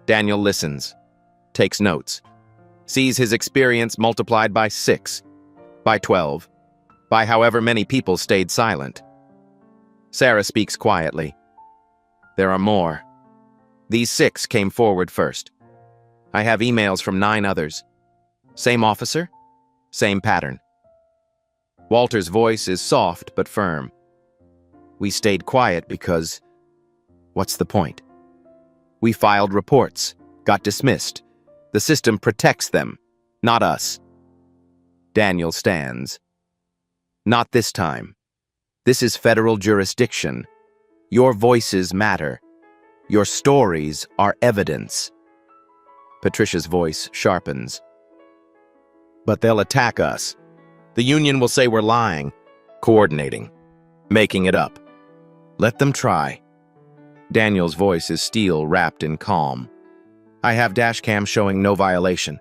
Daniel listens, takes notes, sees his experience multiplied by 6, by 12, by however many people stayed silent. Sarah speaks quietly. There are more. These 6 came forward first. I have emails from 9 others. Same officer, same pattern. Walter's voice is soft but firm. We stayed quiet because, what's the point? We filed reports, got dismissed. The system protects them, not us. Daniel stands. Not this time. This is federal jurisdiction. Your voices matter. Your stories are evidence. Patricia's voice sharpens. But they'll attack us. The union will say we're lying, coordinating, making it up. Let them try. Daniel's voice is steel wrapped in calm. I have dashcam showing no violation.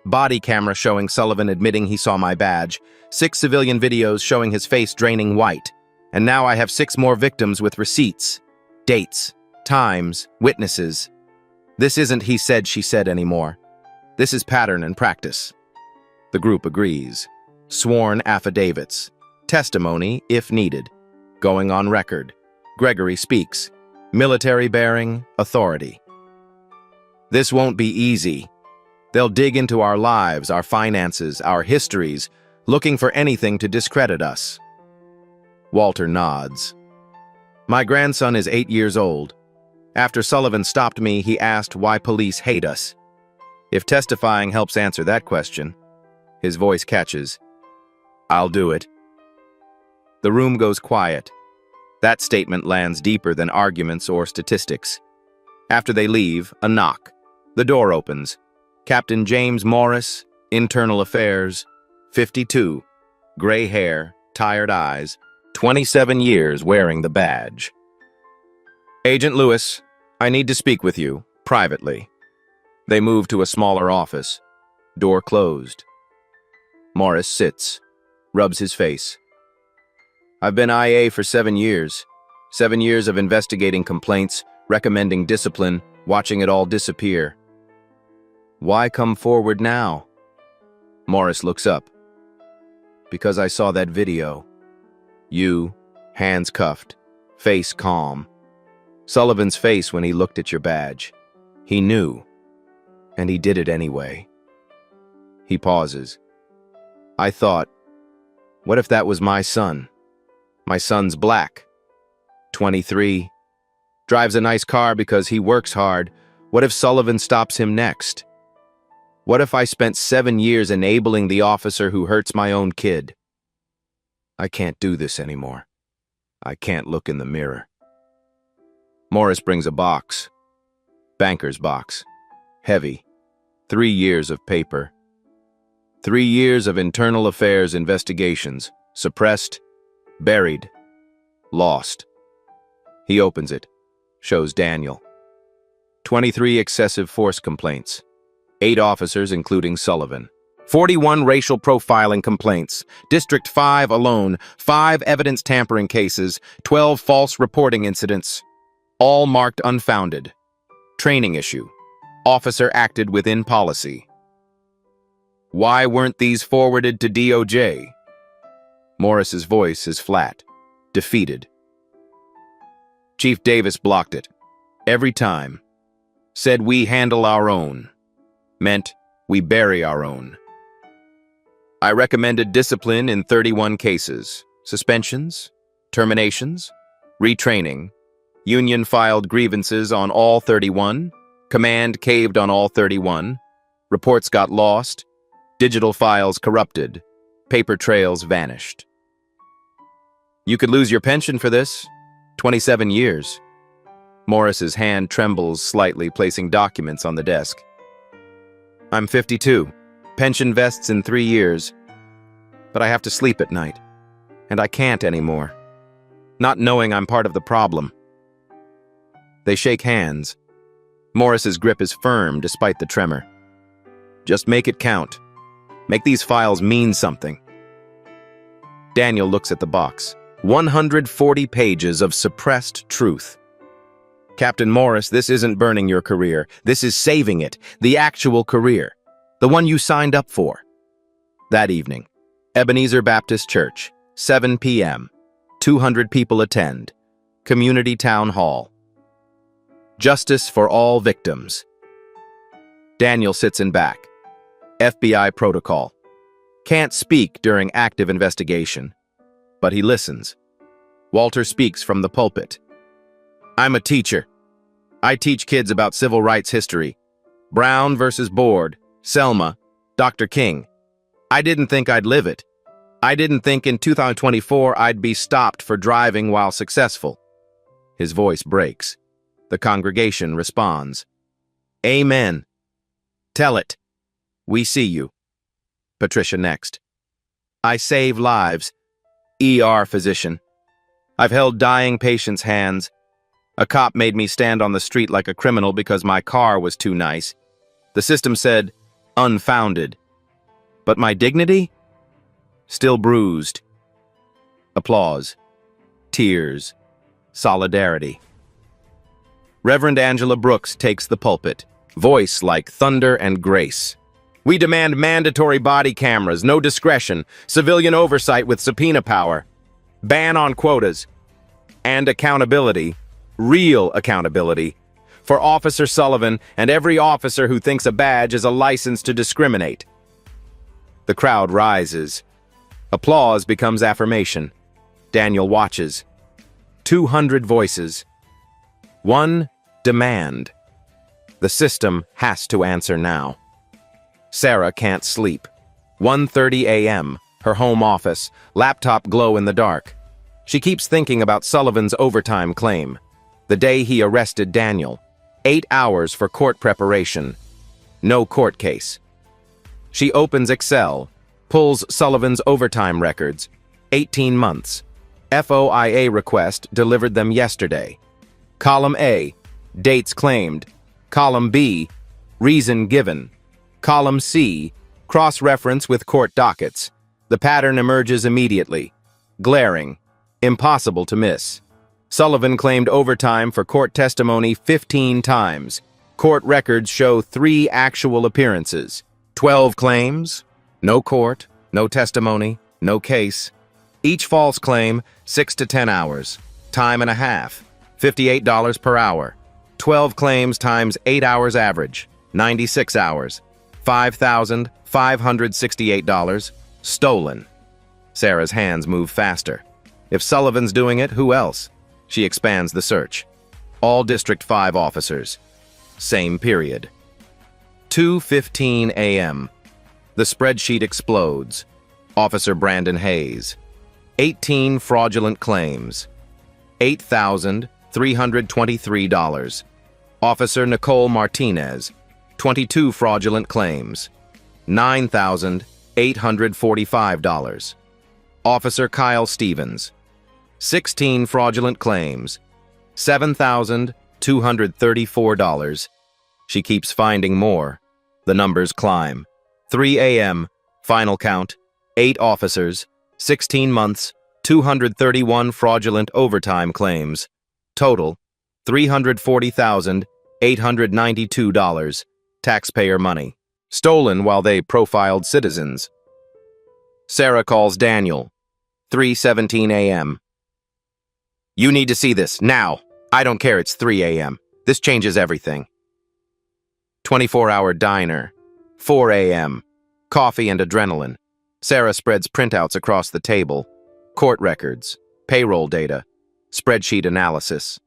Body camera showing Sullivan admitting he saw my badge. 6 civilian videos showing his face draining white. And now I have 6 more victims with receipts, dates, times, witnesses. This isn't he said, she said anymore. This is pattern and practice. The group agrees. Sworn affidavits. Testimony, if needed. Going on record. Gregory speaks. Military bearing, authority. This won't be easy. They'll dig into our lives, our finances, our histories, looking for anything to discredit us. Walter nods. My grandson is 8 years old. After Sullivan stopped me, he asked why police hate us. If testifying helps answer that question, his voice catches. I'll do it. The room goes quiet. That statement lands deeper than arguments or statistics. After they leave, a knock. The door opens. Captain James Morris, Internal Affairs, 52, gray hair, tired eyes, 27 years wearing the badge. Agent Lewis, I need to speak with you, privately. They move to a smaller office. Door closed. Morris sits, rubs his face. I've been IA for 7 years. 7 years of investigating complaints, recommending discipline, watching it all disappear. Why come forward now? Morris looks up. Because I saw that video. You, hands cuffed, face calm. Sullivan's face when he looked at your badge. He knew, and he did it anyway. He pauses. I thought, what if that was my son? My son's black. 23. Drives a nice car because he works hard. What if Sullivan stops him next? What if I spent 7 years enabling the officer who hurts my own kid? I can't do this anymore. I can't look in the mirror. Morris brings a box. Banker's box. Heavy. 3 years of paper. 3 years of internal affairs investigations. Suppressed. Buried. Lost. He opens it. Shows Daniel. 23 excessive force complaints. 8 officers, including Sullivan. 41 racial profiling complaints. District 5 alone. 5 evidence tampering cases. 12 false reporting incidents. All marked unfounded. Training issue. Officer acted within policy. Why weren't these forwarded to DOJ? Morris's voice is flat. Defeated. Chief Davis blocked it. Every time. Said we handle our own. Meant we bury our own. I recommended discipline in 31 cases. Suspensions, terminations, retraining. Union filed grievances on all 31. Command caved on all 31. Reports got lost. Digital files corrupted. Paper trails vanished. You could lose your pension for this. 27 years. Morris's hand trembles slightly, placing documents on the desk. I'm 52. Pension vests in 3 years. But I have to sleep at night. And I can't anymore. Not knowing I'm part of the problem. They shake hands. Morris's grip is firm despite the tremor. Just make it count. Make these files mean something. Daniel looks at the box. 140 pages of suppressed truth. Captain Morris, this isn't burning your career. This is saving it. The actual career. The one you signed up for. That evening, Ebenezer Baptist Church, 7 p.m. 200 people attend. Community Town Hall. Justice for all victims. Daniel sits in back. FBI protocol. Can't speak during active investigation. But he listens. Walter speaks from the pulpit. I'm a teacher. I teach kids about civil rights history. Brown versus Board, Selma, Dr. King. I didn't think I'd live it. I didn't think in 2024 I'd be stopped for driving while successful. His voice breaks. The congregation responds. Amen. Tell it. We see you. Patricia next. I save lives. ER physician. I've held dying patients' hands. A cop made me stand on the street like a criminal because my car was too nice. The system said, unfounded. But my dignity? Still bruised. Applause. Tears. Solidarity. Reverend Angela Brooks takes the pulpit, voice like thunder and grace. We demand mandatory body cameras, no discretion, civilian oversight with subpoena power, ban on quotas, and accountability, real accountability, for Officer Sullivan and every officer who thinks a badge is a license to discriminate. The crowd rises. Applause becomes affirmation. Daniel watches. 200 voices. One demand. The system has to answer now. Sarah can't sleep. 1:30 a.m., her home office, laptop glow in the dark. She keeps thinking about Sullivan's overtime claim. The day he arrested Daniel. 8 hours for court preparation. No court case. She opens Excel, pulls Sullivan's overtime records. 18 months. FOIA request delivered them yesterday. Column A, dates claimed. Column B, reason given. Column C, cross-reference with court dockets. The pattern emerges immediately. Glaring. Impossible to miss. Sullivan claimed overtime for court testimony 15 times. Court records show 3 actual appearances. 12 claims, no court, no testimony, no case. Each false claim, 6 to 10 hours. Time and a half, $58 per hour. 12 claims times 8 hours average, 96 hours. $5,568. Stolen. Sarah's hands move faster. If Sullivan's doing it, who else? She expands the search. All District 5 officers. Same period. 2:15 a.m. The spreadsheet explodes. Officer Brandon Hayes. 18 fraudulent claims. $8,323. Officer Nicole Martinez. 22 fraudulent claims. $9,845. Officer Kyle Stevens. 16 fraudulent claims. $7,234. She keeps finding more. The numbers climb. 3 a.m. Final count. 8 officers. 16 months. 231 fraudulent overtime claims. Total, $340,892. Taxpayer money. Stolen while they profiled citizens. Sarah calls Daniel. 3:17 a.m. You need to see this, now. I don't care it's 3 a.m. This changes everything. 24-hour diner. 4 a.m. Coffee and adrenaline. Sarah spreads printouts across the table. Court records. Payroll data. Spreadsheet analysis.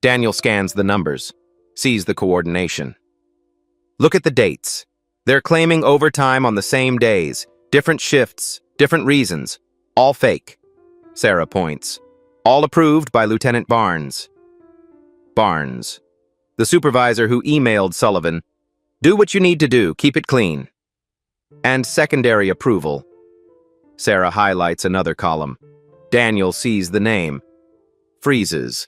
Daniel scans the numbers. Sees the coordination. Look at the dates. They're claiming overtime on the same days. Different shifts. Different reasons. All fake. Sarah points. All approved by Lieutenant Barnes. Barnes. The supervisor who emailed Sullivan. Do what you need to do. Keep it clean. And secondary approval. Sarah highlights another column. Daniel sees the name. Freezes.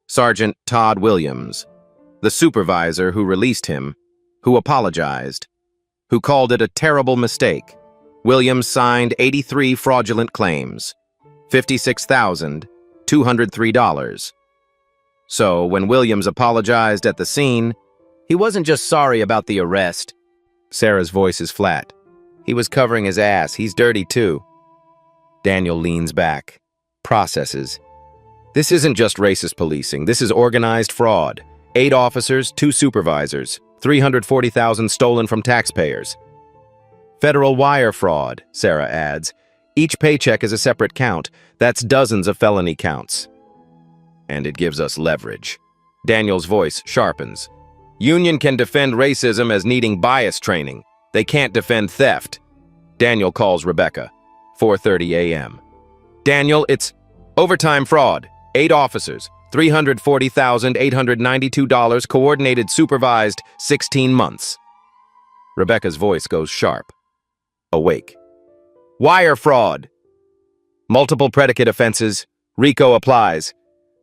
Sergeant Todd Williams. The supervisor who released him. Who apologized. Who called it a terrible mistake. Williams signed 83 fraudulent claims. $56,203. So, when Williams apologized at the scene, he wasn't just sorry about the arrest. Sarah's voice is flat. He was covering his ass. He's dirty too. Daniel leans back. Processes. This isn't just racist policing. This is organized fraud. 8 officers, 2 supervisors. $340,000 stolen from taxpayers. Federal wire fraud, Sarah adds. Each paycheck is a separate count. That's dozens of felony counts. And it gives us leverage. Daniel's voice sharpens. Union can defend racism as needing bias training. They can't defend theft. Daniel calls Rebecca. 4:30 a.m. Daniel, it's overtime fraud. 8 officers. $340,892 coordinated supervised 16 months. Rebecca's voice goes sharp. Awake. Wire fraud. Multiple predicate offenses. RICO applies.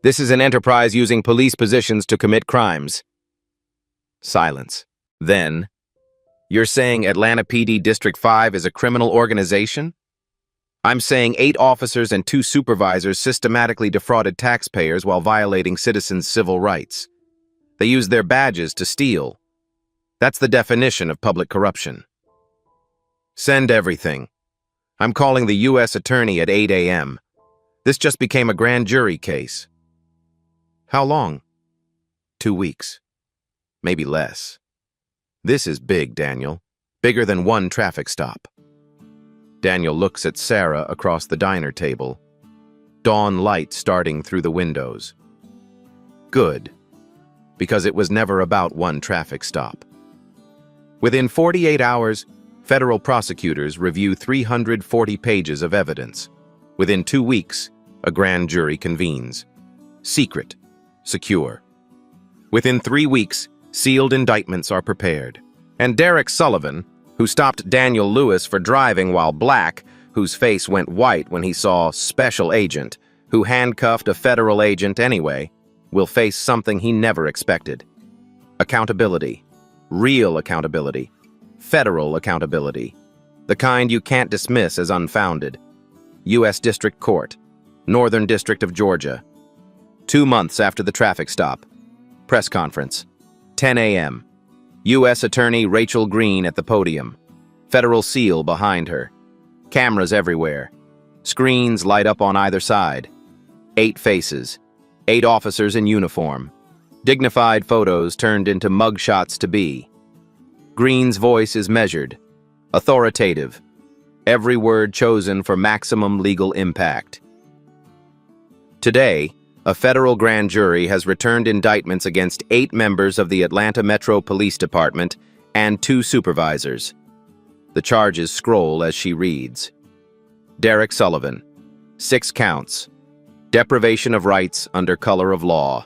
This is an enterprise using police positions to commit crimes. Silence. Then, You're saying Atlanta PD District 5 is a criminal organization? I'm saying 8 officers and 2 supervisors systematically defrauded taxpayers while violating citizens' civil rights. They used their badges to steal. That's the definition of public corruption. Send everything. I'm calling the U.S. Attorney at 8 a.m. This just became a grand jury case. How long? 2 weeks. Maybe less. This is big, Daniel. Bigger than one traffic stop. Daniel looks at Sarah across the diner table. Dawn light starting through the windows. Good. Because it was never about one traffic stop. Within 48 hours, federal prosecutors review 340 pages of evidence. Within 2 weeks, a grand jury convenes. Secret. Secure. Within 3 weeks, sealed indictments are prepared. And Derek Sullivan, who stopped Daniel Lewis for driving while black, whose face went white when he saw special agent, who handcuffed a federal agent anyway, will face something he never expected. Accountability. Real accountability. Federal accountability. The kind you can't dismiss as unfounded. U.S. District Court. Northern District of Georgia. 2 months after the traffic stop. Press conference. 10 a.m. U.S. Attorney Rachel Green at the podium. Federal seal behind her. Cameras everywhere. Screens light up on either side. 8 faces. 8 officers in uniform. Dignified photos turned into mugshots to be. Green's voice is measured. Authoritative. Every word chosen for maximum legal impact. Today, a federal grand jury has returned indictments against 8 members of the Atlanta Metro Police Department and 2 supervisors. The charges scroll as she reads. Derek Sullivan, 6 counts. Deprivation of rights under color of law.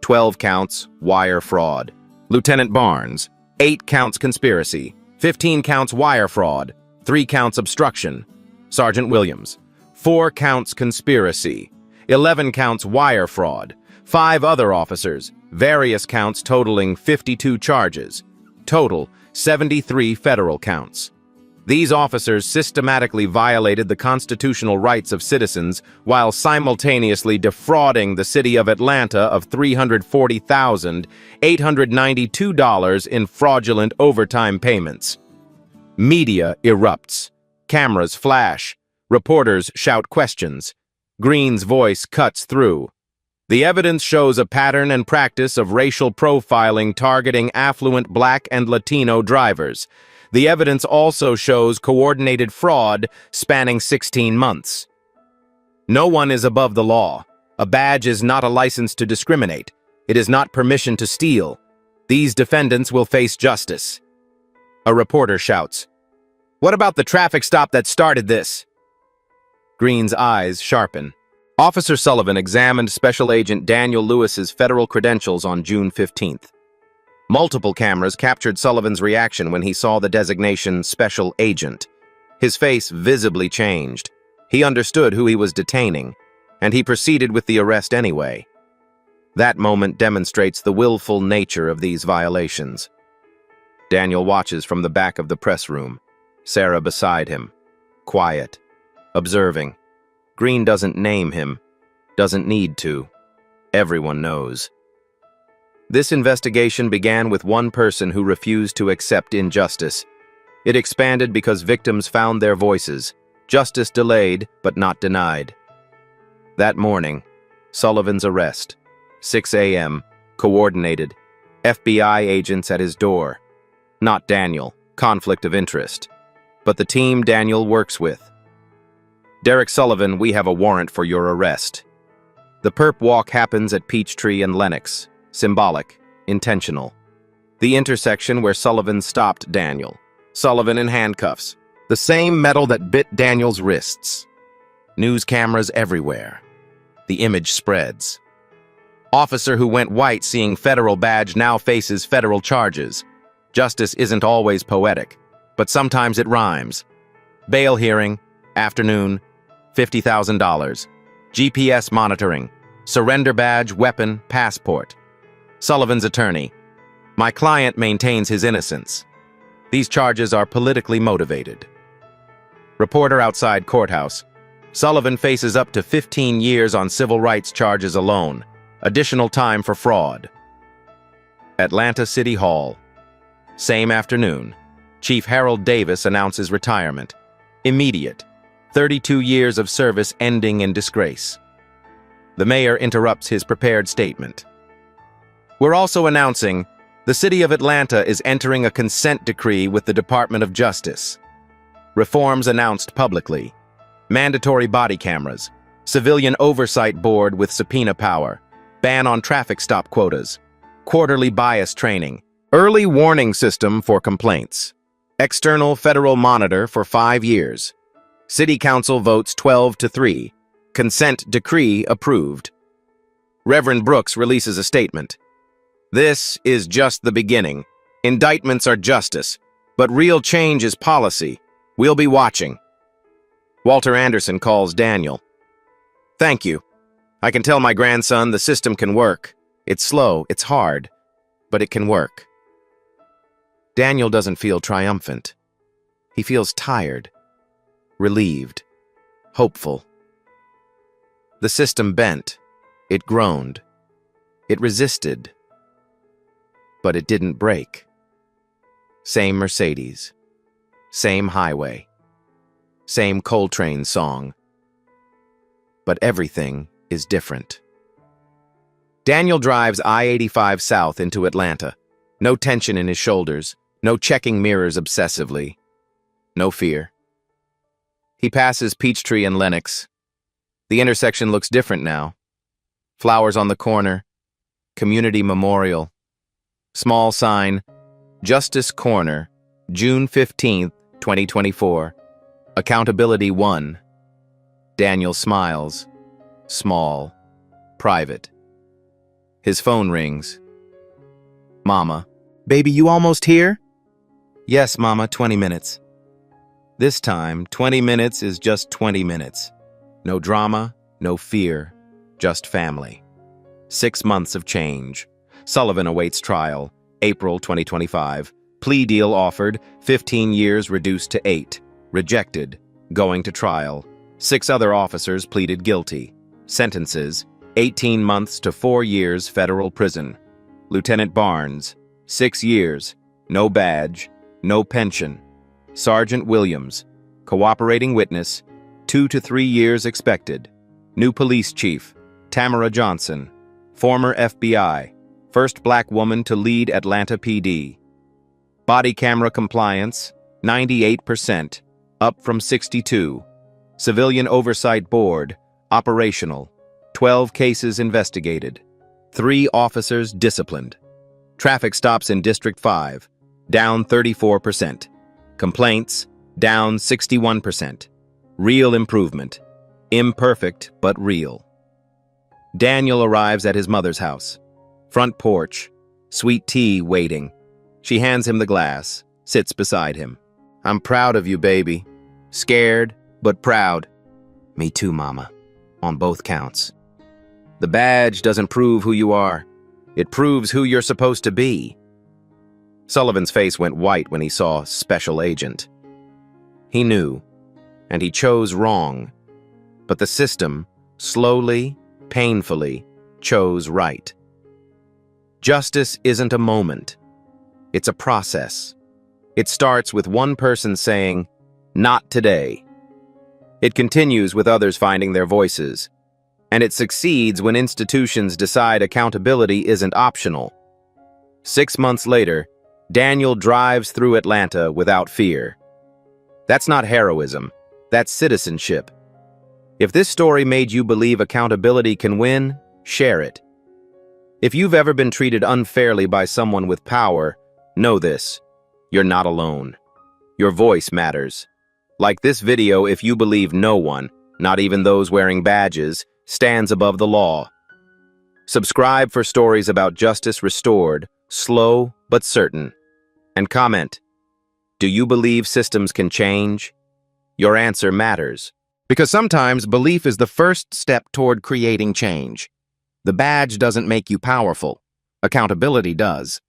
12 counts, wire fraud. Lieutenant Barnes, 8 counts conspiracy. 15 counts wire fraud. 3 counts obstruction. Sergeant Williams, 4 counts conspiracy. 11 counts wire fraud, 5 other officers, various counts totaling 52 charges. Total, 73 federal counts. These officers systematically violated the constitutional rights of citizens while simultaneously defrauding the city of Atlanta of $340,892 in fraudulent overtime payments. Media erupts. Cameras flash. Reporters shout questions. Green's voice cuts through. The evidence shows a pattern and practice of racial profiling targeting affluent Black and Latino drivers. The evidence also shows coordinated fraud spanning 16 months. No one is above the law. A badge is not a license to discriminate. It is not permission to steal. These defendants will face justice. A reporter shouts, "What about the traffic stop that started this?" Green's eyes sharpen. Officer Sullivan examined Special Agent Daniel Lewis's federal credentials on June 15th. Multiple cameras captured Sullivan's reaction when he saw the designation Special Agent. His face visibly changed. He understood who he was detaining, and he proceeded with the arrest anyway. That moment demonstrates the willful nature of these violations. Daniel watches from the back of the press room, Sarah beside him, quiet, observing. Green doesn't name him, doesn't need to. Everyone knows. This investigation began with one person who refused to accept injustice. It expanded because victims found their voices. Justice delayed, but not denied. That morning, Sullivan's arrest. 6 a.m., coordinated. FBI agents at his door. Not Daniel, conflict of interest, but the team Daniel works with. Derek Sullivan, we have a warrant for your arrest. The perp walk happens at Peachtree and Lenox. Symbolic, intentional. The intersection where Sullivan stopped Daniel. Sullivan in handcuffs. The same metal that bit Daniel's wrists. News cameras everywhere. The image spreads. Officer who went white seeing federal badge now faces federal charges. Justice isn't always poetic, but sometimes it rhymes. Bail hearing, afternoon, $50,000. GPS monitoring, surrender badge, weapon, passport. Sullivan's attorney. My client maintains his innocence. These charges are politically motivated. Reporter outside courthouse. Sullivan faces up to 15 years on civil rights charges alone. Additional time for fraud. Atlanta City Hall. Same afternoon. Chief Harold Davis announces retirement. Immediate. 32 years of service ending in disgrace. The mayor interrupts his prepared statement. We're also announcing the city of Atlanta is entering a consent decree with the Department of Justice. Reforms announced publicly. Mandatory body cameras. Civilian oversight board with subpoena power. Ban on traffic stop quotas. Quarterly bias training. Early warning system for complaints. External federal monitor for 5 years. City Council votes 12-3. Consent decree approved. Reverend Brooks releases a statement. This is just the beginning. Indictments are justice, but real change is policy. We'll be watching. Walter Anderson calls Daniel. Thank you. I can tell my grandson the system can work. It's slow, it's hard, but it can work. Daniel doesn't feel triumphant. He feels tired, relieved, hopeful. The system bent. It groaned. It resisted. But it didn't break. Same Mercedes. Same highway. Same Coltrane song. But everything is different. Daniel drives I-85 south into Atlanta. No tension in his shoulders. No checking mirrors obsessively. No fear. He passes Peachtree and Lenox. The intersection looks different now. Flowers on the corner. Community memorial. Small sign. Justice Corner. June 15th, 2024. Accountability 1. Daniel smiles. Small. Private. His phone rings. Mama. Baby, you almost here? Yes, Mama, 20 minutes. This time, 20 minutes is just 20 minutes. No drama, no fear, just family. 6 months of change. Sullivan awaits trial. April 2025. Plea deal offered, 15 years reduced to 8. Rejected. Going to trial. 6 other officers pleaded guilty. Sentences, 18 months to 4 years federal prison. Lieutenant Barnes, 6 years, no badge, no pension. Sergeant Williams, cooperating witness, 2 to 3 years expected. New police chief, Tamara Johnson, former FBI, first black woman to lead Atlanta PD. Body camera compliance, 98%, up from 62. Civilian Oversight Board, operational. 12 cases investigated. 3 officers disciplined. Traffic stops in District 5, down 34%. Complaints, down 61%. Real improvement. Imperfect, but real. Daniel arrives at his mother's house. Front porch. Sweet tea waiting. She hands him the glass, sits beside him. I'm proud of you, baby. Scared, but proud. Me too, Mama. On both counts. The badge doesn't prove who you are. It proves who you're supposed to be. Sullivan's face went white when he saw Special Agent. He knew, and he chose wrong. But the system, slowly, painfully, chose right. Justice isn't a moment. It's a process. It starts with one person saying, "Not today." It continues with others finding their voices. And it succeeds when institutions decide accountability isn't optional. 6 months later, Daniel drives through Atlanta without fear. That's not heroism. That's citizenship. If this story made you believe accountability can win, share it. If you've ever been treated unfairly by someone with power, know this: you're not alone. Your voice matters. Like this video if you believe no one, not even those wearing badges, stands above the law. Subscribe for stories about justice restored, slow but certain. And comment, do you believe systems can change? Your answer matters. Because sometimes belief is the first step toward creating change. The badge doesn't make you powerful. Accountability does.